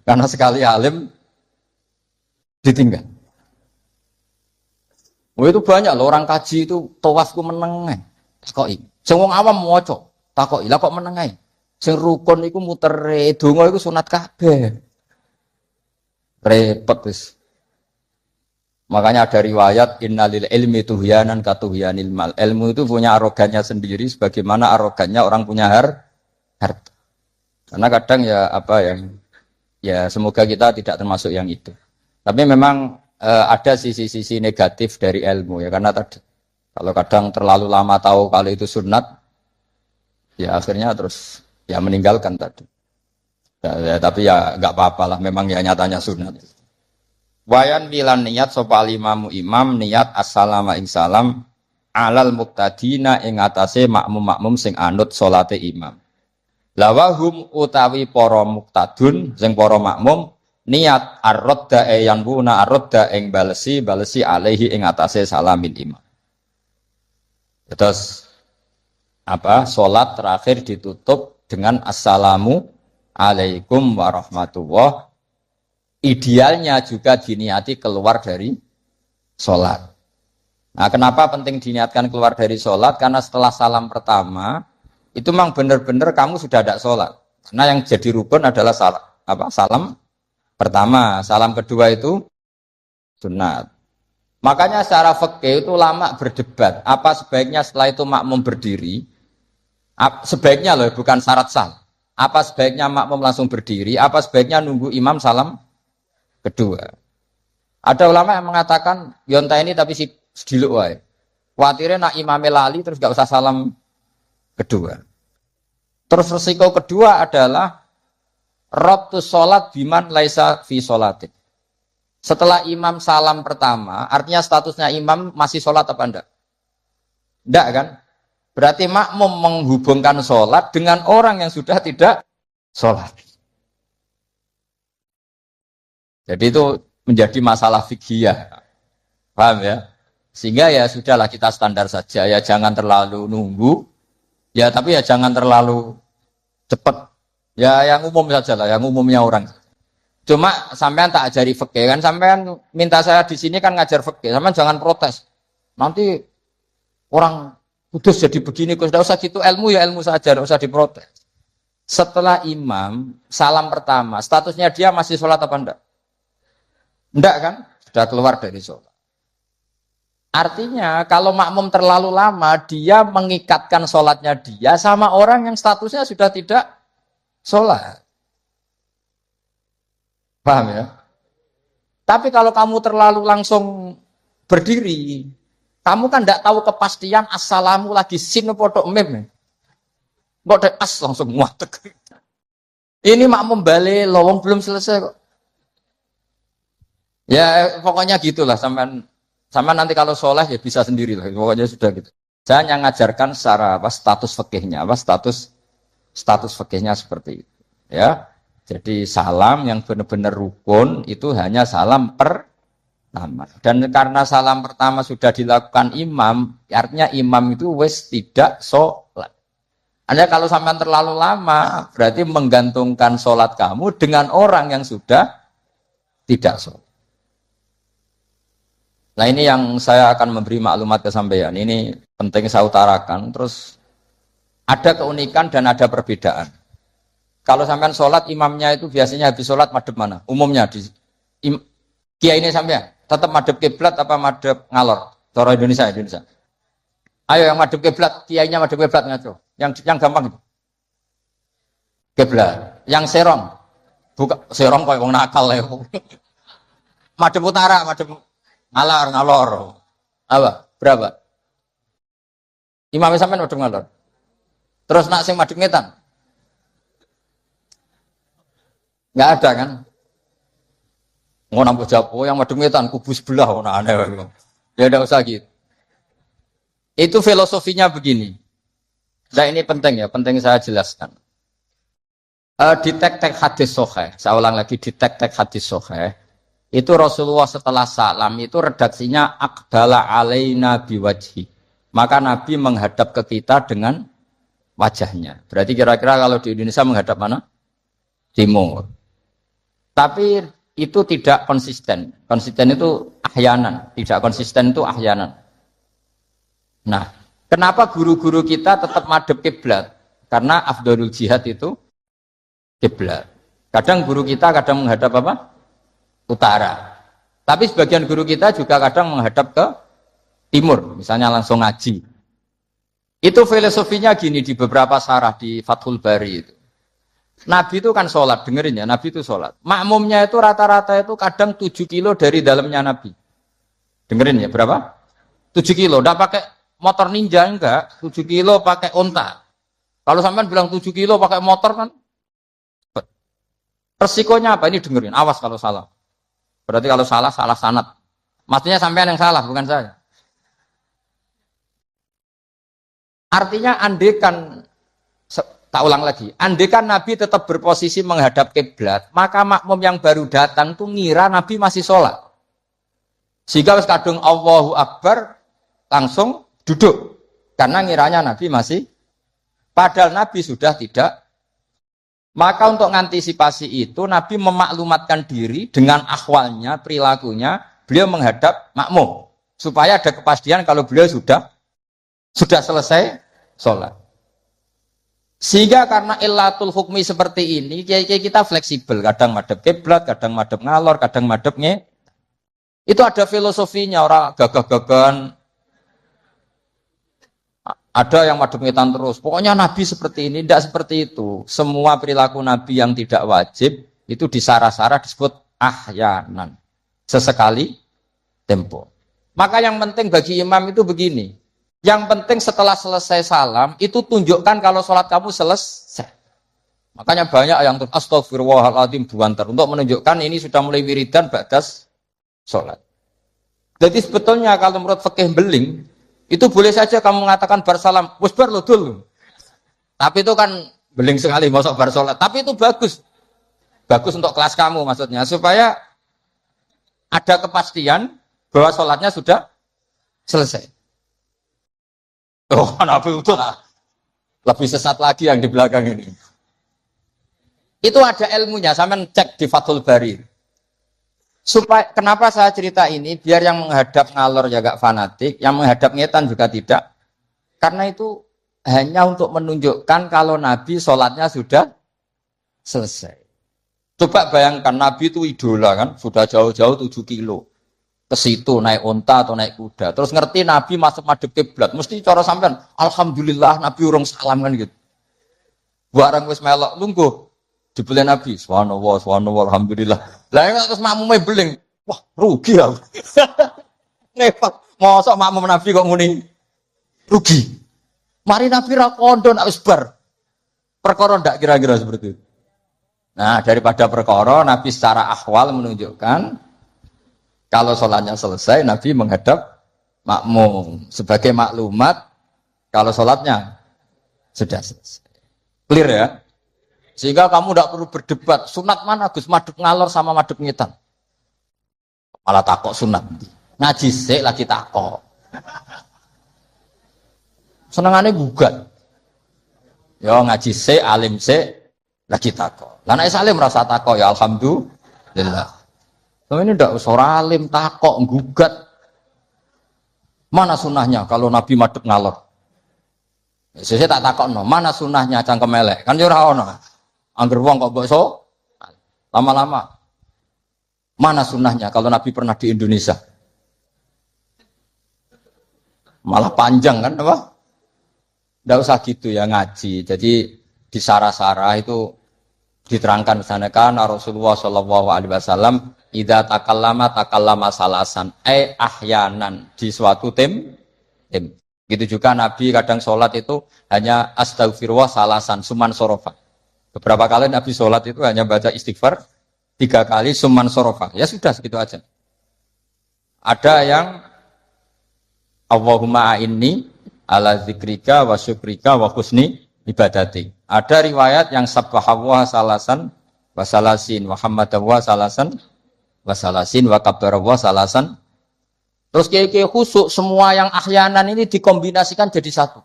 Karena sekali alim ditinggal. Oh itu banyak loh orang kaji itu tawafku meneng. Takoki. Sing wong awam maca, takoki. Lah kok meneng ae? Sing rukun iku mutere, donga iku sunat kabeh. Repot wis. Makanya ada riwayat innalil ilmi tuhyanan katuhyanil mal. Ilmu itu punya arogannya sendiri sebagaimana arogannya orang punya harta. Karena kadang ya apa ya? Ya semoga kita tidak termasuk yang itu. Tapi memang ada sisi-sisi negatif dari ilmu ya karena tadi kalau kadang terlalu lama tahu kalau itu sunat ya akhirnya terus ya meninggalkan tadi ya, tapi ya nggak apa-apa lah memang ya nyatanya sunat. Wayan bilan niat sopal imam niat assalamu ing salam alal muqtadina ing atase makmum sing anut salate imam lawahum utawi para muqtadun sing para makmum niat ar-radda yang buna ar-radda ing balesi alaihi ing atase salamin imam. Terus apa? Salat terakhir ditutup dengan assalamu alaikum warahmatullah. Idealnya juga diniati keluar dari salat. Nah, kenapa penting diniatkan keluar dari salat? Karena setelah salam pertama itu memang benar-benar kamu sudah ada salat. Karena yang jadi rukun adalah salam pertama, salam kedua itu sunat. Makanya secara fikih itu ulama berdebat, apa sebaiknya setelah itu makmum berdiri? Sebaiknya loh, bukan syarat sah. Apa sebaiknya makmum langsung berdiri? Apa sebaiknya nunggu imam salam kedua? Ada ulama yang mengatakan yonta ini tapi si sediluk wae. Kuatirnya nak imame lali terus gak usah salam kedua. Terus resiko kedua adalah Rabtus sholat biman laisa fi sholatin. Setelah imam salam pertama, artinya statusnya imam masih sholat apa enggak? Enggak kan? Berarti makmum menghubungkan sholat dengan orang yang sudah tidak sholat. Jadi itu menjadi masalah fiqhiyah. Paham ya? Sehingga ya sudahlah kita standar saja. Ya jangan terlalu nunggu. Ya tapi ya jangan terlalu cepat. Ya yang umum saja lah, yang umumnya orang. Cuma sampean tak ajari fikih kan, sampean minta saya di sini kan ngajar fikih, sampean jangan protes. Nanti orang kudus jadi begini, tidak usah gitu ilmu ya ilmu saja, tidak usah diprotes. Setelah imam, salam pertama, statusnya dia masih sholat apa enggak? Enggak kan? Sudah keluar dari sholat. Artinya kalau makmum terlalu lama, dia mengikatkan sholatnya dia sama orang yang statusnya sudah tidak sholat. Paham ya? Tapi kalau kamu terlalu langsung berdiri, kamu kan tidak tahu kepastian assalamu lagi sin podok mem. Kok as langsung muatek. Ini makmum balik, lowong belum selesai kok. Ya pokoknya gitulah sama nanti kalau soleh ya bisa sendiri lah. Pokoknya sudah gitu. Saya hanya ngajarkan secara apa status fikihnya, apa status fikihnya seperti itu. Ya. Jadi salam yang benar-benar rukun itu hanya salam pertama. Dan karena salam pertama sudah dilakukan imam, artinya imam itu wis tidak sholat. Anda kalau sampai terlalu lama, berarti menggantungkan sholat kamu dengan orang yang sudah tidak sholat. Nah ini yang saya akan memberi maklumat ke sampean. Ini penting saya utarakan. Terus ada keunikan dan ada perbedaan. Kalau sampean sholat, imamnya itu biasanya habis sholat madhep mana? Umumnya di kiai ini sampean tetap madhep kiblat apa madhep ngalor? Cara Indonesia. Ayo yang madhep kiblat, kiainya madhep kiblat ngaco. Yang gampang itu. Kiblat. Yang serong. Buka serong koyo wong nakal ya. Madhep utara, madhep ngalor. Apa? Berapa? Imam sampean madhep ngalor. Terus nak sing madhep ngetan? Enggak ada kan? Mau nambah japo yang madhep ngetan kubu sebelah ono aneh. Ya enggak usah gitu. Itu filosofinya begini. Nah ini penting ya, penting saya jelaskan. Di tek-tek hadis sahih, saya ulang lagi di tek-tek hadis sahih, itu Rasulullah setelah salam itu redaksinya aqbala alaina biwajhi. Maka Nabi menghadap ke kita dengan wajahnya. Berarti kira-kira kalau di Indonesia menghadap mana? Timur. Tapi itu tidak konsisten. Konsisten itu ahyanan, tidak konsisten itu ahyanan. Nah, kenapa guru-guru kita tetap madhep kiblat? Karena afdhalul jihad itu kiblat. Kadang guru kita kadang menghadap apa? Utara. Tapi sebagian guru kita juga kadang menghadap ke timur, misalnya langsung ngaji. Itu filosofinya gini di beberapa syarah di Fathul Bari itu. Nabi itu kan sholat, dengerin ya, Nabi itu sholat. Makmumnya itu rata-rata itu kadang 7 kilo dari dalamnya Nabi. Dengerin ya, berapa? 7 kilo, udah pakai motor ninja enggak, 7 kilo pakai onta. Kalau sampean bilang 7 kilo pakai motor kan, resikonya apa? Ini dengerin, awas kalau salah. Berarti kalau salah sanad. Maksudnya sampean yang salah, bukan saya. Artinya andekan, tak ulang lagi, andekan Nabi tetap berposisi menghadap kiblat, maka makmum yang baru datang tuh ngira Nabi masih sholat. Sehingga wis kadung Allahu Akbar langsung duduk. Karena ngiranya Nabi masih, padahal Nabi sudah tidak. Maka untuk mengantisipasi itu, Nabi memaklumatkan diri dengan akhwalnya, perilakunya, beliau menghadap makmum. Supaya ada kepastian kalau beliau sudah selesai sholat. Sehingga karena illatul hukmi seperti ini, kiai-kiai kita fleksibel. Kadang madhep kiblat, kadang madhep ngalor, kadang madhep nge. Itu ada filosofinya, orang gagah-gagahan. Ada yang madhep ngetan terus. Pokoknya Nabi seperti ini, tidak seperti itu. Semua perilaku Nabi yang tidak wajib, itu disara-sara disebut ahyanan. Sesekali tempo. Maka yang penting bagi imam itu begini. Yang penting setelah selesai salam, itu tunjukkan kalau sholat kamu selesai. Makanya banyak yang astagfirullahaladzim buantar. Untuk menunjukkan ini sudah mulai wiridan badas sholat. Jadi sebetulnya kalau menurut fikih beling, itu boleh saja kamu mengatakan bar salam, wis bar lo dul. Tapi itu kan beling sekali masuk bar sholat. Tapi itu bagus. Bagus untuk kelas kamu maksudnya. Supaya ada kepastian bahwa sholatnya sudah selesai. Oh, Nabi itu lebih sesat lagi yang di belakang ini. Itu ada ilmunya, sampean cek di Fathul Bari. Supaya kenapa saya cerita ini? Biar yang menghadap ngalor ya gak fanatik, yang menghadap ngetan juga tidak. Karena itu hanya untuk menunjukkan kalau Nabi sholatnya sudah selesai. Coba bayangkan Nabi itu idola kan, sudah jauh-jauh 7 kilo. Ke situ naik onta atau naik kuda. Terus ngerti Nabi masuk madhep kiblat, mesti cara sampean, alhamdulillah Nabi urung salam kan gitu. Barang wis melok lungguh dibeli Nabi, subhanallah, subhanallah, alhamdulillah. Lah terus makmume beling, wah rugi aku. Repot, mosok makmum Nabi kok muni rugi. Mari Nabi ra kondo nak wis bar. Perkara ndak kira-kira seperti itu. Nah, daripada perkara Nabi secara ahwal menunjukkan kalau sholatnya selesai, Nabi menghadap makmum. Sebagai maklumat, kalau sholatnya sudah selesai. Clear ya? Sehingga kamu tidak perlu berdebat, sunat mana Gus, madhep ngalor sama madhep ngitan. Malah takok sunat. Ngaji sik lagi takok. Senengannya gugat. Ya ngaji sik, alim sik, lagi takok. Lah nek salim rasa takok ya alhamdulillah. Tapi ini tidak usah alim, takok, gugat. Mana sunnahnya kalau Nabi madhep ngalor? Saya tak takok no. Mana sunnahnya cangkem elek? Kan ora ono. Angger wong kok mbok lama-lama. Mana sunnahnya kalau Nabi pernah di Indonesia? Malah panjang kan apa? Tidak usah gitu ya ngaji. Jadi di sarah-sarah itu diterangkan misalnya kan Rasulullah Shallallahu Alaihi Wasallam idza takallama salasan ahyanan di suatu tim. Gitu juga Nabi kadang sholat itu hanya astagfirullah salasan suman sorofa. Beberapa kali Nabi sholat itu hanya baca istighfar 3 kali suman sorofa. Ya sudah segitu aja. Ada yang Allahumma a'inni ala zikrika wa syukrika wa husni ibadati. Ada riwayat yang sabbahallah salasan wa salasin wa hamdallah salasan wa salasin wa kabbarallah salasan. Terus kiai-kiai khusuk semua yang ahyanan ini dikombinasikan jadi satu.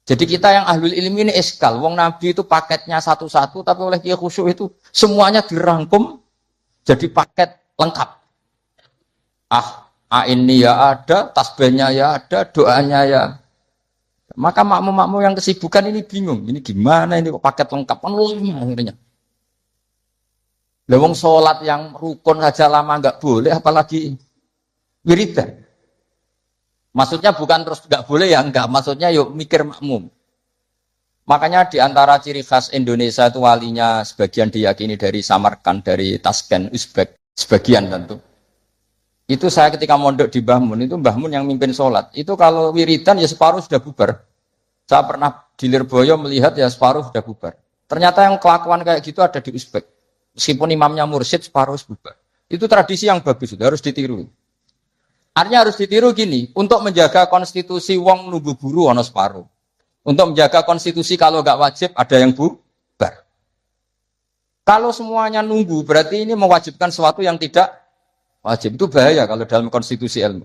Jadi kita yang ahlul ilmi ini eskal. Wong Nabi itu paketnya satu-satu, tapi oleh kiai khusuk itu semuanya dirangkum jadi paket lengkap. Ini ya ada, tasbihnya ya ada, doanya ya. Maka makmum-makmum yang kesibukan ini bingung. Ini gimana ini kok paket lengkap? Kan lama akhirnya. Lewong sholat yang rukun saja lama nggak boleh, apalagi wiridan. Maksudnya bukan terus nggak boleh ya enggak. Maksudnya yuk mikir makmum. Makanya di antara ciri khas Indonesia itu walinya sebagian diyakini dari Samarkand, dari Tashkent, Uzbek, sebagian tentu. Itu saya ketika mondok di Mbah Mun, itu Mbah Mun yang mimpin sholat. Itu kalau wiridan ya separuh sudah bubar. Saya pernah di Lirboyo melihat ya separuh sudah bubar. Ternyata yang kelakuan kayak gitu ada di Uzbek. Meskipun imamnya mursyid separuh bubar. Itu tradisi yang bagus, itu harus ditiru. Artinya harus ditiru gini, untuk menjaga konstitusi wong nunggu guru ono separuh. Untuk menjaga konstitusi kalau nggak wajib ada yang bubar. Kalau semuanya nunggu berarti ini mewajibkan sesuatu yang tidak wajib. Itu bahaya kalau dalam konstitusi ilmu.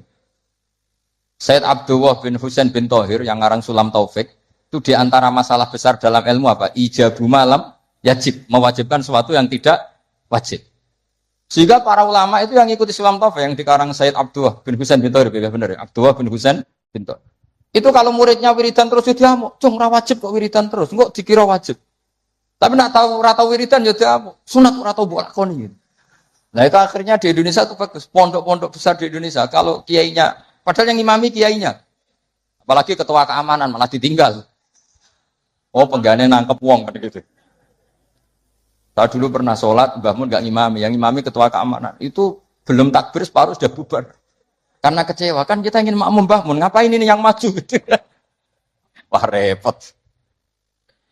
Sayyid Abdullah bin Husain bin Thohir yang ngarang Sulam Taufik itu diantara masalah besar dalam ilmu apa? Ijabu malam yajib, mewajibkan sesuatu yang tidak wajib. Sehingga para ulama itu yang ikuti Sulam Taufik yang dikarang Sayyid Abdullah bin Husain bin Thohir, benar ya? Abdullah bin Husain bin Thohir. Itu kalau muridnya wiridan terus dia mau, cung ora wajib kok wiridan terus, kok dikira wajib. Tapi nak tahu ora tahu wiridan ya dia mau, sunat ora tahu mbok lakoni gitu. Nah itu akhirnya di Indonesia itu bagus, pondok-pondok besar di Indonesia kalau kiainya, padahal yang imami kiainya, apalagi ketua keamanan malah ditinggal. Oh penggane nangkep wong kan gitu. Saya dulu pernah sholat, Mbah Mun nggak ngimami, yang ngimami ketua keamanan. Itu belum takbir, separuh sudah bubar. Karena kecewa, kan kita ingin makmum Mbah Mun, ngapain ini yang maju? Wah repot.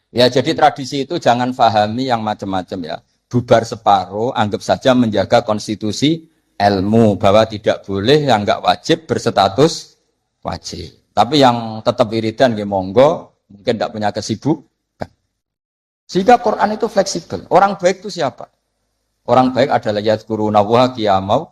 Ya jadi tradisi itu jangan pahami yang macam-macam ya. Bubar separuh, anggap saja menjaga konstitusi ilmu. Bahwa tidak boleh, yang nggak wajib berstatus wajib. Tapi yang tetap wiridan, ya monggo, mungkin tidak punya kesibukan. Sehingga Quran itu fleksibel. Orang baik itu siapa? Orang baik adalah yadhkuruna wa qiyamau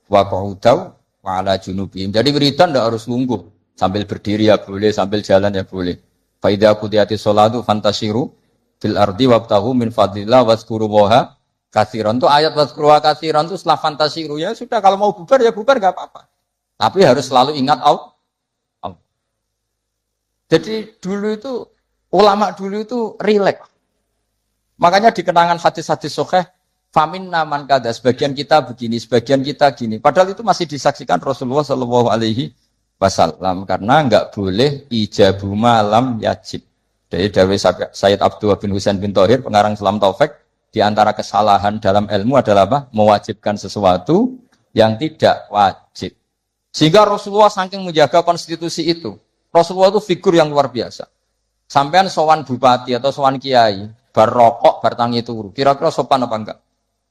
wa qu'udaw wa ala junubihim. Jadi wiridan tidak harus nunggu. Sambil berdiri ya boleh, sambil jalan ya boleh. Fa idza qudiyatis sholatu fantashiru fil ardi wabtaghu min fadlillah wazkurullaha katsiran. Itu ayat wazkurullaha katsiran itu setelah fantashiru ya sudah, kalau mau bubar ya bubar enggak apa-apa. Tapi harus selalu ingat Allah. Jadi dulu itu ulama dulu itu rileks. Makanya di kenangan hadis-hadis sahih, famin naman kada, sebagian kita begini, sebagian kita gini. Padahal itu masih disaksikan Rasulullah Shallallahu Alaihi Wasallam karena enggak boleh ijabu malam yajib. Dari Sayyid Abdullah bin Husain bin Thohir, pengarang Salam Taufik, di antara kesalahan dalam ilmu adalah apa? Mewajibkan sesuatu yang tidak wajib. Sehingga Rasulullah saking menjaga konstitusi itu, Rasulullah itu figur yang luar biasa. Sampean sowan bupati atau sowan kiai, barokok, bertangi turu, kira-kira sopan apa enggak?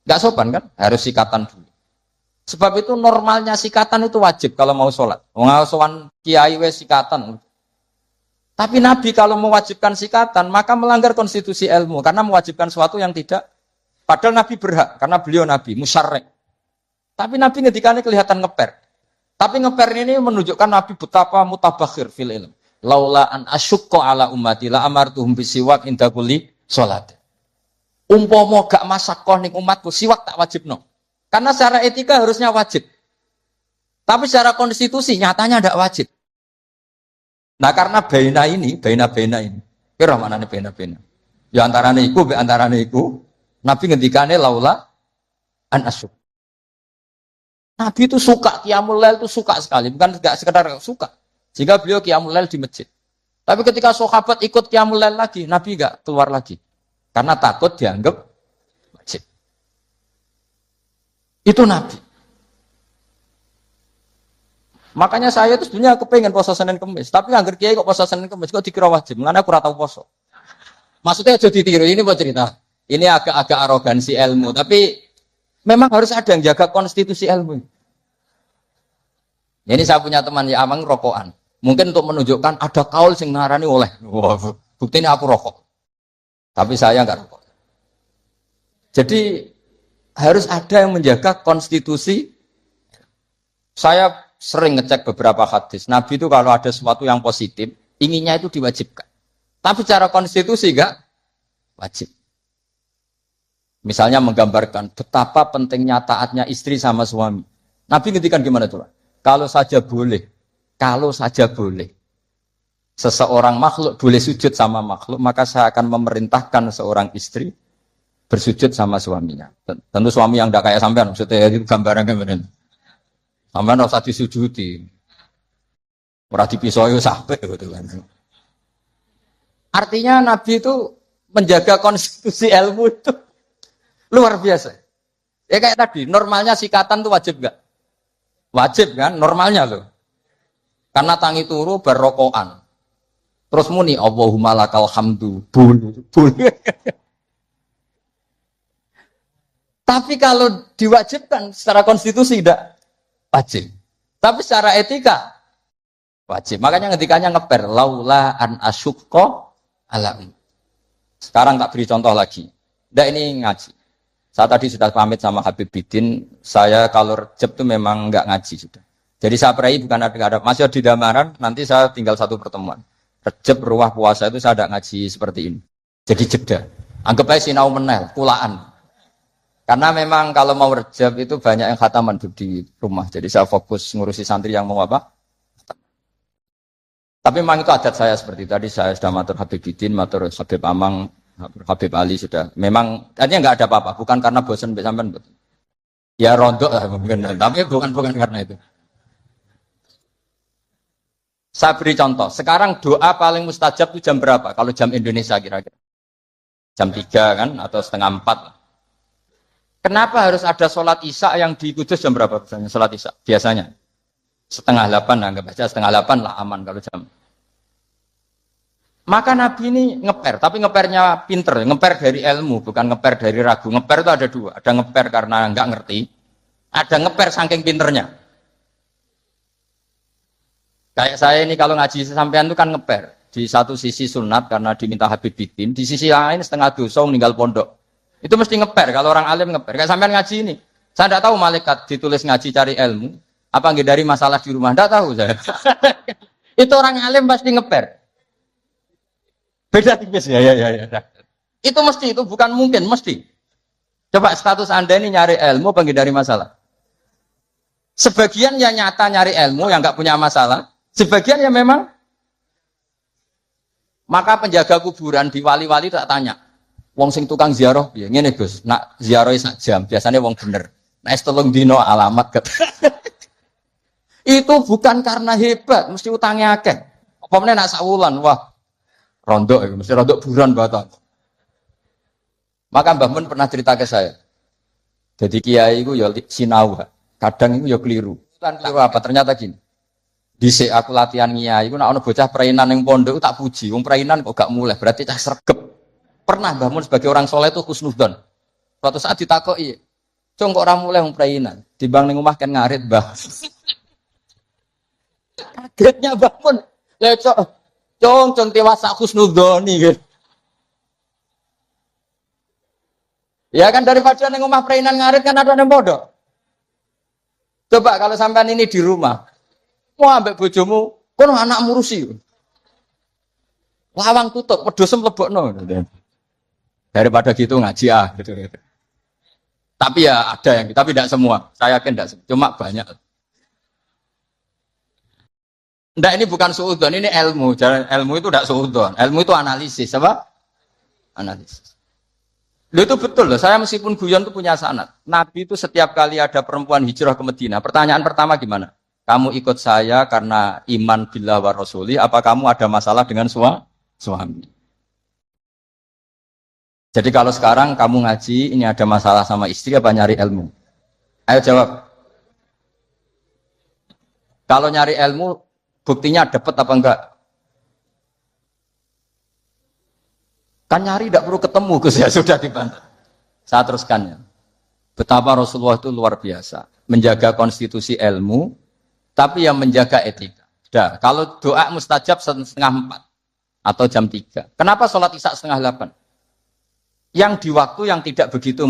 Enggak sopan kan? Harus sikatan dulu. Sebab itu normalnya sikatan itu wajib kalau mau sholat. Mau sowan kiai wes sikatan. Tapi Nabi kalau mewajibkan sikatan, maka melanggar konstitusi ilmu. Karena mewajibkan sesuatu yang tidak. Padahal Nabi berhak, karena beliau Nabi, musyarrek. Tapi Nabi ngedikannya kelihatan ngeper. Tapi ngeper ini menunjukkan Nabi betapa mutabakhir fil ilm. Laula an asyukko ala ummati la amartuhum bisiwak inda kulli sholat. Umpomo gak masakoh ning umatku, siwak tak wajib no. Karena secara etika harusnya wajib. Tapi secara konstitusi nyatanya tidak wajib. Nah karena baina ini. Kira mana nih baina. Ya antarane iku, Nabi ngendikane laula an asyuk. Nabi itu suka qiyamul lail, itu suka sekali, bukan enggak sekedar suka. Sehingga beliau qiyamul lail di masjid. Tapi ketika sahabat ikut qiyamul lail lagi, Nabi enggak keluar lagi. Karena takut dianggap wajib. Itu Nabi. Makanya saya itu sebenarnya kepengen puasa Senin Kemis, tapi anggar kiai kok puasa Senin Kemis kok dikira wajib. Mengenai aku ora tau puasa. Maksudnya aja ditiru, ini buat cerita. Ini agak arogansi ilmu, tapi memang harus ada yang jaga konstitusi ilmu. Ini saya punya teman ya amang rokokan. Mungkin untuk menunjukkan ada kaul sing ngarani oleh. Wah, buktinya aku rokok. Tapi saya enggak rokok. Jadi harus ada yang menjaga konstitusi. Saya sering ngecek beberapa hadis. Nabi itu kalau ada sesuatu yang positif, inginnya itu diwajibkan. Tapi secara konstitusi enggak wajib. Misalnya menggambarkan betapa pentingnya taatnya istri sama suami. Nabi ngendikan gimana tuh? Kalau saja boleh, seseorang makhluk boleh sujud sama makhluk, maka saya akan memerintahkan seorang istri bersujud sama suaminya. Tentu suami yang tidak kayak sampean, maksudnya itu gambaran. Sampean harus disujudi. Ora dipisoi sampai gitu kan. Artinya Nabi itu menjaga konstitusi ilmu itu luar biasa. Ya kayak tadi, normalnya sikatan tuh wajib gak? Wajib kan, normalnya loh. Karena tangi turu berrokokan. Terus muni, Allahumma lakal hamdu. Bul. Tapi kalau diwajibkan secara konstitusi tidak wajib. Tapi secara etika wajib. Makanya ketikanya ngeper. Laula an asyukko alam. Sekarang tak beri contoh lagi. Nggak ini ngaji. Saya tadi sudah pamit sama Habib Bidin, saya kalau Rejab itu memang enggak ngaji sudah. Jadi saya pray bukan ada masih di Damaran, nanti saya tinggal satu pertemuan. Rejab ruah puasa itu saya enggak ngaji seperti ini. Jadi jeda. Anggap aja sinau menel, kulaan. Karena memang kalau mau Rejab itu banyak yang khataman di rumah. Jadi saya fokus ngurusi santri yang mau apa. Tapi memang itu adat saya seperti tadi, saya sudah matur Habib Bidin, matur Habib Amang, Habib Ali sudah. Memang artinya nggak ada apa-apa, bukan karena bosan sampean. Ya rontok lah mungkin, tapi bukan karena itu. Saya beri contoh. Sekarang doa paling mustajab itu jam berapa? Kalau jam Indonesia kira-kira. Jam 3 kan atau setengah 4. Kenapa harus ada sholat Isya yang di Kudus jam berapa misalnya sholat Isya? Biasanya setengah 8, anggap aja setengah 8 lah aman kalau jam. Maka Nabi ini ngeper, tapi ngepernya pinter, ngeper dari ilmu, bukan ngeper dari ragu. Ngeper itu ada dua, ada ngeper karena nggak ngerti, ada ngeper saking pinternya. Kayak saya ini kalau ngaji sampean itu kan ngeper. Di satu sisi sunat karena diminta Habib Bidin, di sisi lain setengah dosa meninggal pondok. Itu mesti ngeper, kalau orang alim ngeper. Kayak sampean ngaji ini, saya tidak tahu malaikat ditulis ngaji cari ilmu, apa nggak dari masalah di rumah, tidak tahu saya. Itu orang alim pasti ngeper. Beda tipis ya. Itu mesti, itu bukan mungkin, mesti. Coba status Anda ini nyari ilmu apa dari masalah? Sebagian yang nyata nyari ilmu yang nggak punya masalah, sebagian yang memang. Maka penjaga kuburan di wali-wali tak tanya, Wong sing tukang ziarah piye? Ngene Gus, nak ziarah sak jam, biasanya wong bener. Nek telung dino alamat ket. Itu bukan karena hebat, mesti utangnya akeh. Apa meneh nak sak wulan, wah rondok ya, mesti rondok buron batal. Maka Mbah Mun pernah cerita ke saya. Jadi kiai itu ya sinau, kadang itu ya keliru. Keliru apa? Ternyata gini. Dhisik aku latihan kiai, iku nek ana bocah prainan ning pondok tak puji. Wong prainan kok gak mulai, berarti cah sregep. Pernah Mbah Mun sebagai orang soleh itu husnudzon. Suatu saat ditakoki, "Cung kok ora mulai wong prainan? Timbang ning omah kan ngarit, Mbah." Kagetnya Mbah Mun. Lah cung dewasa husnudzoni gitu. Ya kan daripada ning omah prainan ngarit kan ada ning pondok. Coba kalau sampean ini di rumah, wah ambek bojomu, kono anak murusi. Lawang tutup, wedhus mlebokno. Daripada gitu ngaji gitu. Tapi ya ada yang, tapi tidak semua. Saya yakin tidak semua, cuma banyak. Ndak, ini bukan suudzon, ini ilmu. Ilmu itu tidak suudzon. Ilmu itu analisis, apa? Analisis. Loh, itu betul loh. Saya meskipun guyon itu punya sanad. Nabi itu setiap kali ada perempuan hijrah ke Madinah, pertanyaan pertama gimana? Kamu ikut saya karena iman billah wa rasuli, apa kamu ada masalah dengan suami? Jadi kalau sekarang kamu ngaji, ini ada masalah sama istri apa nyari ilmu? Ayo jawab. Kalau nyari ilmu, buktinya dapat apa enggak? Kan nyari tidak perlu ketemu, Gus, ya sudah dibantah. Saya teruskan ya. Betapa Rasulullah itu luar biasa. Menjaga konstitusi ilmu, tapi yang menjaga etika. Dah, kalau doa mustajab 3:30 atau jam 3. Kenapa sholat isya 7:30? Yang di waktu yang tidak begitu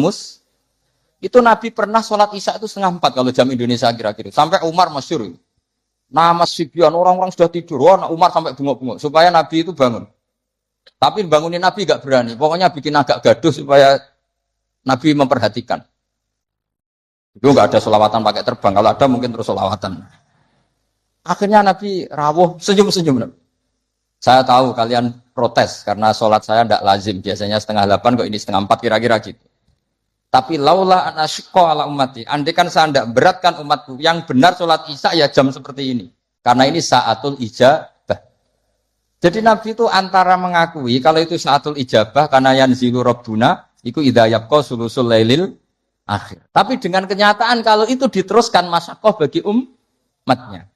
itu Nabi pernah sholat isya itu 3:30 kalau jam Indonesia kira-kira. Sampai Umar masyhur. Nama Sibyan, orang-orang sudah tidur. Wah, Umar sampai bengok-bengok supaya Nabi itu bangun. Tapi bangunin Nabi gak berani. Pokoknya bikin agak gaduh supaya Nabi memperhatikan. Itu gak ada sholawatan pakai terbang. Kalau ada mungkin terus sholawatan. Akhirnya Nabi rawuh, senyum-senyum. Saya tahu kalian protes karena sholat saya tidak lazim. Biasanya 7:30 kok ini 7:30 kira-kira gitu. Tapi laula anasyqa ala ummati. Andai kan saya tidak beratkan umatku. Yang benar sholat isya ya jam seperti ini. Karena ini saatul ijabah. Jadi Nabi itu antara mengakui kalau itu saatul ijabah karena yanzilu rabbuna iku idza yabqa sulusul lailil akhir. Tapi dengan kenyataan kalau itu diteruskan masyaqqah bagi umatnya.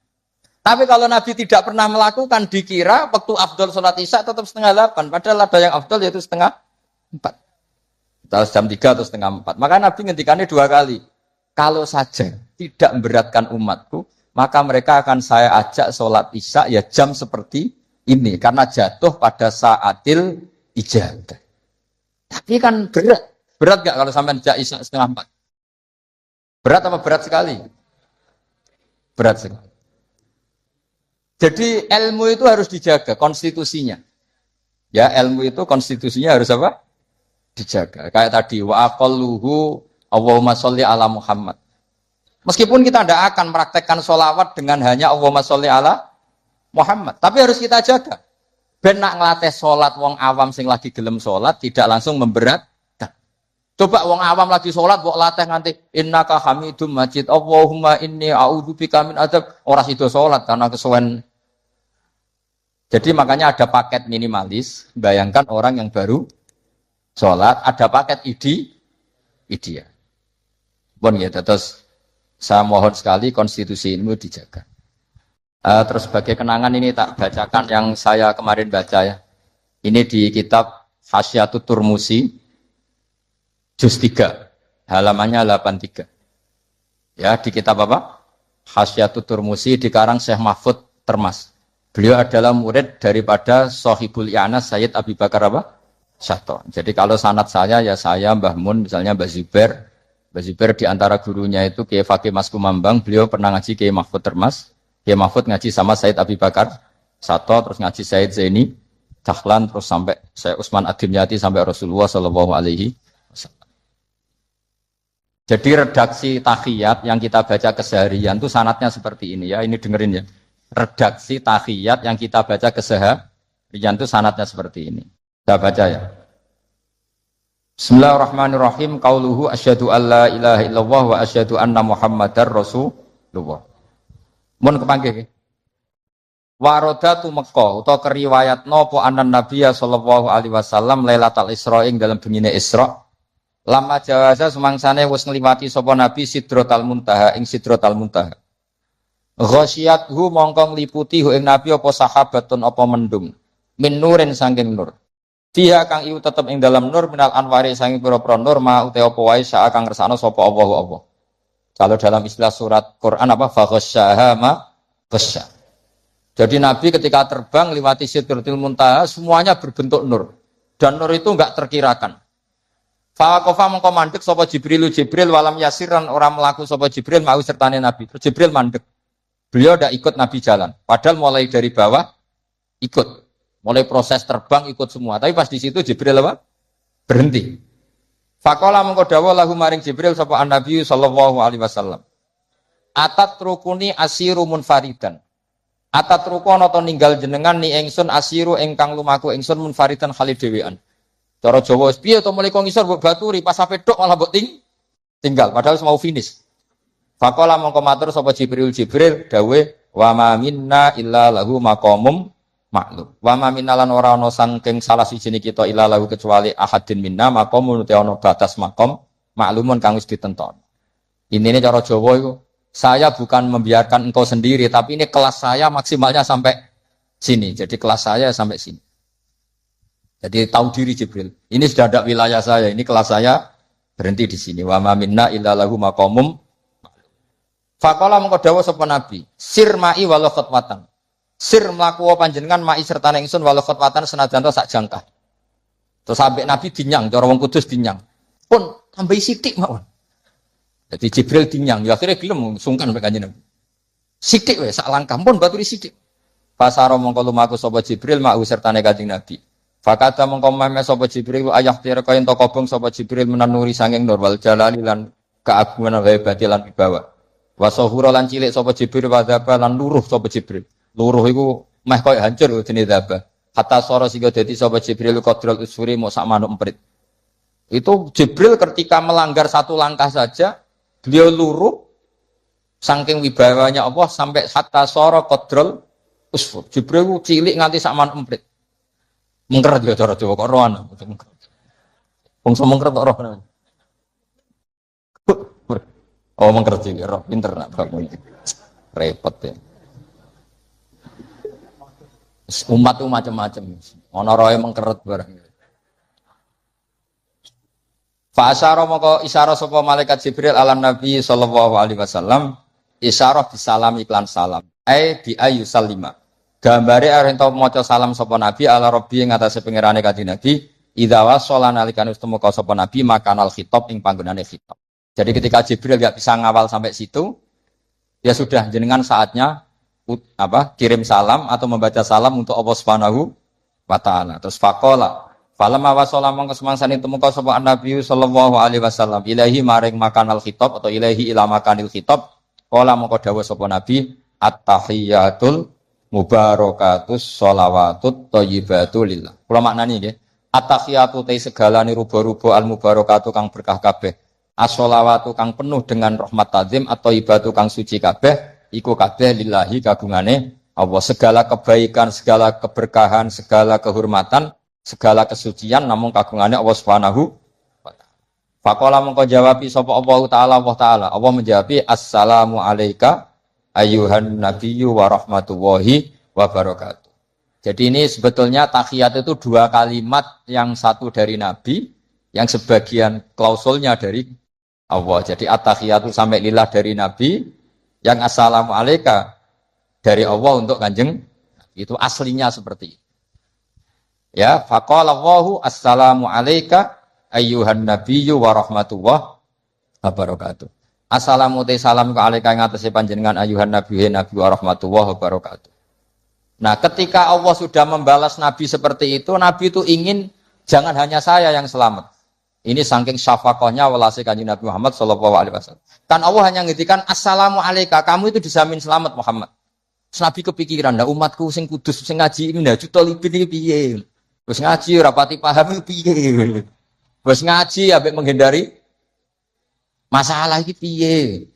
Tapi kalau Nabi tidak pernah melakukan, dikira waktu afdal sholat isya tetap 7:30. Padahal ada yang afdal yaitu 3:30. Atau jam 3 atau 3:30. Maka Nabi ngendikannya 2 kali. Kalau saja tidak memberatkan umatku, maka mereka akan saya ajak sholat isya ya jam seperti ini. Karena jatuh pada saatil ijabah. Tapi kan berat. Berat gak kalau sampai ajak isya 3:30? Berat apa berat sekali? Berat sekali. Jadi ilmu itu harus dijaga konstitusinya. Ya, ilmu itu konstitusinya harus apa? Dijaga. Kayak tadi wa aqalluhu Allahumma sholli ala Muhammad. Meskipun kita tidak akan meraktekkan sholawat dengan hanya Allahumma sholli ala Muhammad, tapi harus kita jaga. Ben nak ngelatih sholat wong awam sing lagi gelem sholat tidak langsung memberatkan. Coba wong awam lagi sholat, kok latih nganti innaka hamidum majid, Allahumma inni a'udzubika min adzab. Ora sida sholat karena kesuwen. Jadi makanya ada paket minimalis. Bayangkan orang yang baru sholat, ada paket ideal. Bon ya, terus saya mohon sekali konstitusi ilmu dijaga. Terus sebagai kenangan ini tak bacakan yang saya kemarin baca ya. Ini di kitab Hasyatut Turmusi, juz 3, halamannya 83. Ya, di kitab apa? Hasyatut Turmusi dikarang Syekh Mahfud Termas. Beliau adalah murid daripada Sohibul I'anas Sayyid Abi Bakar apa? Syato. Jadi kalau sanad saya ya saya, Mbah Mun, misalnya Mbah Zubair. Mbah Zubair di antara gurunya itu Kiai Fakih Mas Kumambang, beliau pernah ngaji Kiai Mahfud Termas. Kiai Mahfud ngaji sama Sayyid Abi Bakar Syato, terus ngaji Sayyid Zaini Dahlan, terus sampai Syekh Utsman Ad-Dimyati sampai Rasulullah sallallahu alaihi wasallam. Jadi redaksi tahiyat yang kita baca keseharian itu sanadnya seperti ini ya. Ini dengerin ya. Redaksi tahiyat yang kita baca keseharian itu sanadnya seperti ini. Saya baca ya. Bismillahirrahmanirrahim. Qauluhu asyhadu alla ilaha illallah wa asyhadu anna Muhammadar Rasulullah. Mun kepanggih. Warodatu Mekah utawa keriwayat napa anan Nabiya sallallahu alaihi wasallam Lailatul Isra ing dalam bengine Isra. Lama jawaza semangsane wis ngliwati sapa Nabi Sidratul Muntaha ing Sidratul Muntaha. Ghasyiyathu mongko ngliputi ing Nabi apa sahabatun apa mendung. Min nurin saking nur. Dia kang iku tetep ing dalam nur minal anwari saking pira-pira nur ma utawa apa wae sak kang ngersakno sapa Allah. Kalau dalam istilah surat Quran apa faghasyaha ma ghasya. Jadi Nabi ketika terbang lewati Sidratul Muntaha semuanya berbentuk nur. Dan nur itu enggak terkirakan. Faqafa mongko mandek sapa Jibril walam yasiran orang melaku sapa Jibril mau sertane Nabi. Terus Jibril mandek. Beliau tidak ikut Nabi jalan. Padahal mulai dari bawah ikut. Mulai proses terbang ikut semua. Tapi pas di situ Jibril apa? Berhenti. Faqala mongko dawuh lahu maring Jibril sapa Nabi sallallahu alaihi wasallam. Atat rukuni asiru munfaridan. Atat rukono to ninggal jenengan ni ingsun asiru ingkang lumaku ingsun munfaridan khalid dhewean. Cara Jawa wis piye to mulai kok ngisor mbok baturi pas sampe tok malah mbok tinggal padahal mau finish. Faqala mongko matur sapa Jibril dawuh wa ma minna illa lahu maqamum maklum. Wa ma minna lan ora ana saking salah siji kita illa lahu kecuali ahadin minna maqamun te ana batas maqam maklumun kang wis ditenton. Intine cara Jawa iku saya bukan membiarkan engkau sendiri, tapi ini kelas saya maksimalnya sampai sini. Jadi kelas saya sampai sini. Jadi tahu diri Jibril. Ini sudah ada wilayah saya. Ini kelas saya berhenti di sini. Wa ma minna illa lahu maqamum. Faqala mengko dawuh sapa Nabi, sir ma'i walau khatwatan. Sir mlaku panjenengan ma'i sertane ingsun walau khatwatan senajan to sak jangkah. Terus sampai Nabi dinyang, cara wong Kudus dinyang. Pun tambahi sithik mawon. Jadi Jibril dinyang, ya akhirnya gelem sungkan mek kanjeng Nabi. Sithik wae sak langkah pun baturi sithik. Pasaro mongko lumaku sapa Jibril ma'u sertane kanjeng Nabi. Fakata mongko meme sapa Jibril ayah tira kaya ento kobong sapa Jibril menanuri sanging nur wal jalali lan keagungan wae batilan wibawa. Wa sahura lan cilik sapa Jibril wa dzaba lan luruh sapa Jibril. Luruh iku meh koyo hancur jenenge dzaba. Hatta sora sing dadi sapa Jibril qadrul usfuri mau sak manuk emprit. Itu Jibril ketika melanggar satu langkah saja beliau luruh saking wibawanya Allah sampai hatta sara qadrul usfur. Jibril cilik nganti sak manuk emprit. Mengkeret ya cara Jawa kok rohan. Wong mengkeret kok rohan. Oh mengkeret cilik roh pinter nak bakul. Repot ya. Umat itu macam-macam. Ana roe mengkeret barang. Fa asyara moko isyarah sapa malaikat Jibril alam Nabi sallallahu alaihi wasallam isyarah bisalam iklan salam. Bi ayu salima. Gambare arep ento maca salam sapa Nabi ala Rabbi ing atase pangerane kanjeng Nabi idza wasala nalikan wis temu sapa Nabi makanal khitab ing panggonane khitab. Jadi ketika Jibril enggak bisa ngawal sampai situ ya sudah jenengan saatnya kirim salam atau membaca salam untuk Allah Subhanahu wa taala. Terus faqala falamma wasala mongko semangsane temu sapa Nabi sallallahu alaihi wasallam ilahi maring makanal khitab atau ilahi ila makanil khitab qala mongko dawuh sapa Nabi at-tahiyatul mubarakatus sholawatut thayyibatu lillah. Kula maknani nggih. At-tahiyatu te segalane ruba-ruba al-mubarakatu kang berkah kabeh. As-sholawatu kang penuh dengan rahmat tazim atau ibatu kang suci kabeh iku kabeh lillahi kagungane Allah. Segala kebaikan, segala keberkahan, segala kehormatan, segala kesucian namun kagungane Allah Subhanahu wa taala. Faqala mongko jawabi sapa Allah taala. Allah menjawab assalamu alayka ayyuhan nabiyyu wa rahmatullahi wa barakatuh. Jadi ini sebetulnya tahiyat itu dua kalimat, yang satu dari Nabi, yang sebagian klausulnya dari Allah. Jadi at-tahiyatu sampai lillah dari Nabi, yang assalamu alayka dari Allah untuk kanjeng. Itu aslinya seperti itu. Ya, faqala Allahu assalamu alayka ayyuhan nabiyyu wa rahmatullahi wa barakatuh. Assalamu te salam ka alaika ing atase panjenengan ayuhan nabi wa rahmatullahi wa barakatuh. Nah, ketika Allah sudah membalas Nabi seperti itu, Nabi itu ingin jangan hanya saya yang selamat. Ini saking syafaqahnya welase kanjeng Nabi Muhammad sallallahu alaihi wasallam. Kan Allah hanya ngendikan assalamu alayka, kamu itu dijamin selamat Muhammad. Terus Nabi kepikiran, nah umatku sing kudus sing ngaji ini ndak juta lebih iki piye. Terus ngaji ora pati paham piye. Bos ngaji ambek menghindari masalah iki piye.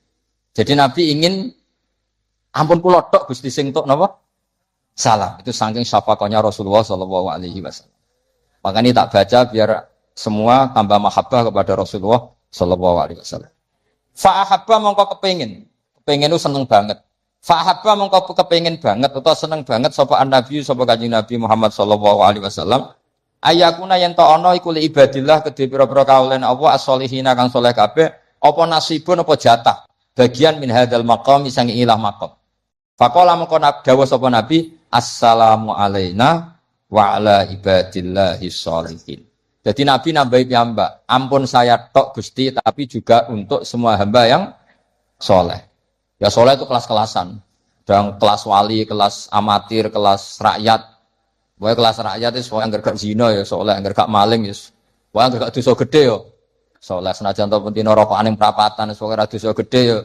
Jadi Nabi ingin ampun kula tok Gusti sing tok napa? Salam. Itu saking syafaqahnya Rasulullah sallallahu alaihi wasallam. Makanya tak baca biar semua tambah mahabbah kepada Rasulullah sallallahu alaihi wasallam. Fa ahabba mongko kepengin itu seneng banget. Fa ahabba mongko kepengin banget atau seneng banget sapa Nabi sapa Kanjeng Nabi Muhammad sallallahu alaihi wasallam. Ayakuna yen to ana iku li ibadillah kedhe pira-pira kaulen Allah as-solihina kang saleh kabeh apa nasibun apa jatah bagian min hadzal maqam sang ilah maqam. Faqala mongko dawuh sapa Nabi assalamu alaina wa ala ibadillahi sholihin. Jadi Nabi nambahi piyambak, ampun saya tok Gusti tapi juga untuk semua hamba yang soleh. Ya soleh itu kelas-kelasan. Dan kelas wali, kelas amatir, kelas rakyat. Pokoknya kelas rakyat itu yang gak zina ya soleh, yang gak maling ya. Pokoknya gak dosa gede ya. Soleh senajan to pentino rokokan ning prapatan, pokoknya dosa gede ya.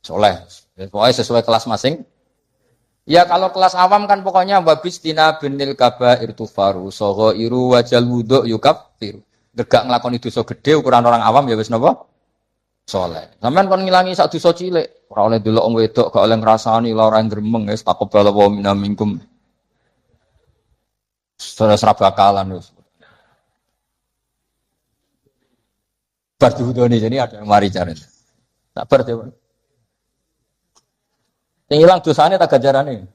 Soleh. Pokoknya sesuai kelas masing. Ya kalau kelas awam kan pokoknya wabistina binil kabair tufaru soghairu wajal wudhu yukaffiru. Gak nglakoni dosa gede ukuran orang awam ya wis napa? Saleh. Sampeyan kon ngilangi sak dosa cilik, ora oleh delok wong wedok, gak oleh ngrasani lara gremeng wis taqabbal wa minna minkum. Terus ra bakalan wis. Bar diwudoni jadi ada yang mari cari. Tak bar ya. Yang hilang dosanya tak gajarane.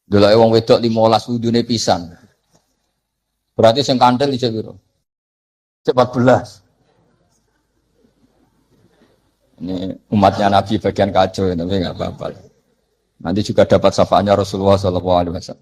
Delok wong wedok 15 wudune pisan. Berarti sing kandel dicek piro? 14. Ini umatnya Nabi bagian kacau ya, tapi enggak apa-apa. Nanti juga dapat syafaatnya Rasulullah SAW.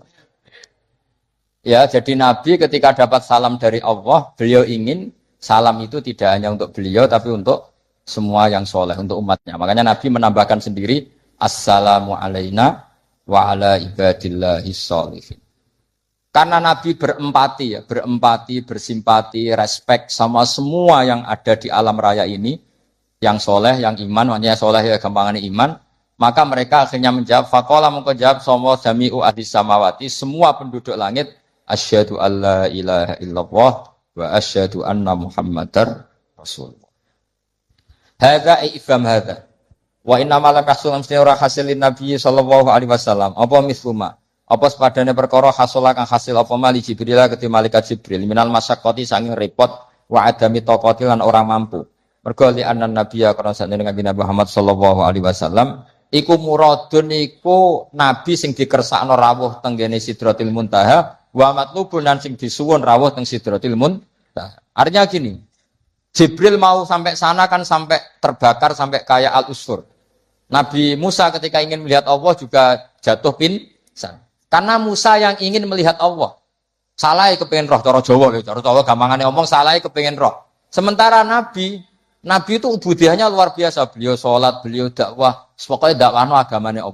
Ya, jadi Nabi ketika dapat salam dari Allah, beliau ingin salam itu tidak hanya untuk beliau, tapi untuk semua yang soleh, untuk umatnya. Makanya Nabi menambahkan sendiri, assalamu alaina wa ala ibadillahi sholihin. Karena Nabi berempati, bersimpati, respect sama semua yang ada di alam raya ini, yang soleh, yang iman, maknanya soleh ya gampangannya iman, maka mereka akhirnya menjawab, faqala mengko jawab sama jami'u ahdis samawati, semua penduduk langit, asyhadu alla ilaha illallah wa asyhadu anna muhammadar rasulullah. Hadza ifham hadza. Wa inna ma lam yahsul mesti ora hasilin Nabi sallallahu alaihi wasallam. Apa misluma? Apa sepadane perkara hasil kang hasil apa mali Jibril ketika malaikat Jibril minal masyaqqati saking repot wa adami taqati lan orang mampu. Mergo li anna nabiyya kana sanene Nabi Muhammad sallallahu alaihi wasallam iku muradun iku nabi sing dikersakno rawuh teng gene Sidratil Muntaha wa matlubun lan sing disuwun rawuh teng Sidratil Muntaha. Artinya gini, Jibril mau sampai sana kan sampai terbakar sampai kayak al-usfur. Nabi Musa ketika ingin melihat Allah juga jatuh pingsan. Karena Musa yang ingin melihat Allah. Salah kepengen roh, cara Jawa, cara Jawa gampangane omong salah kepengen roh. Sementara Nabi itu ubudiahnya luar biasa. Beliau sholat, beliau dakwah, pokoknya dakwahno agamanya Allah.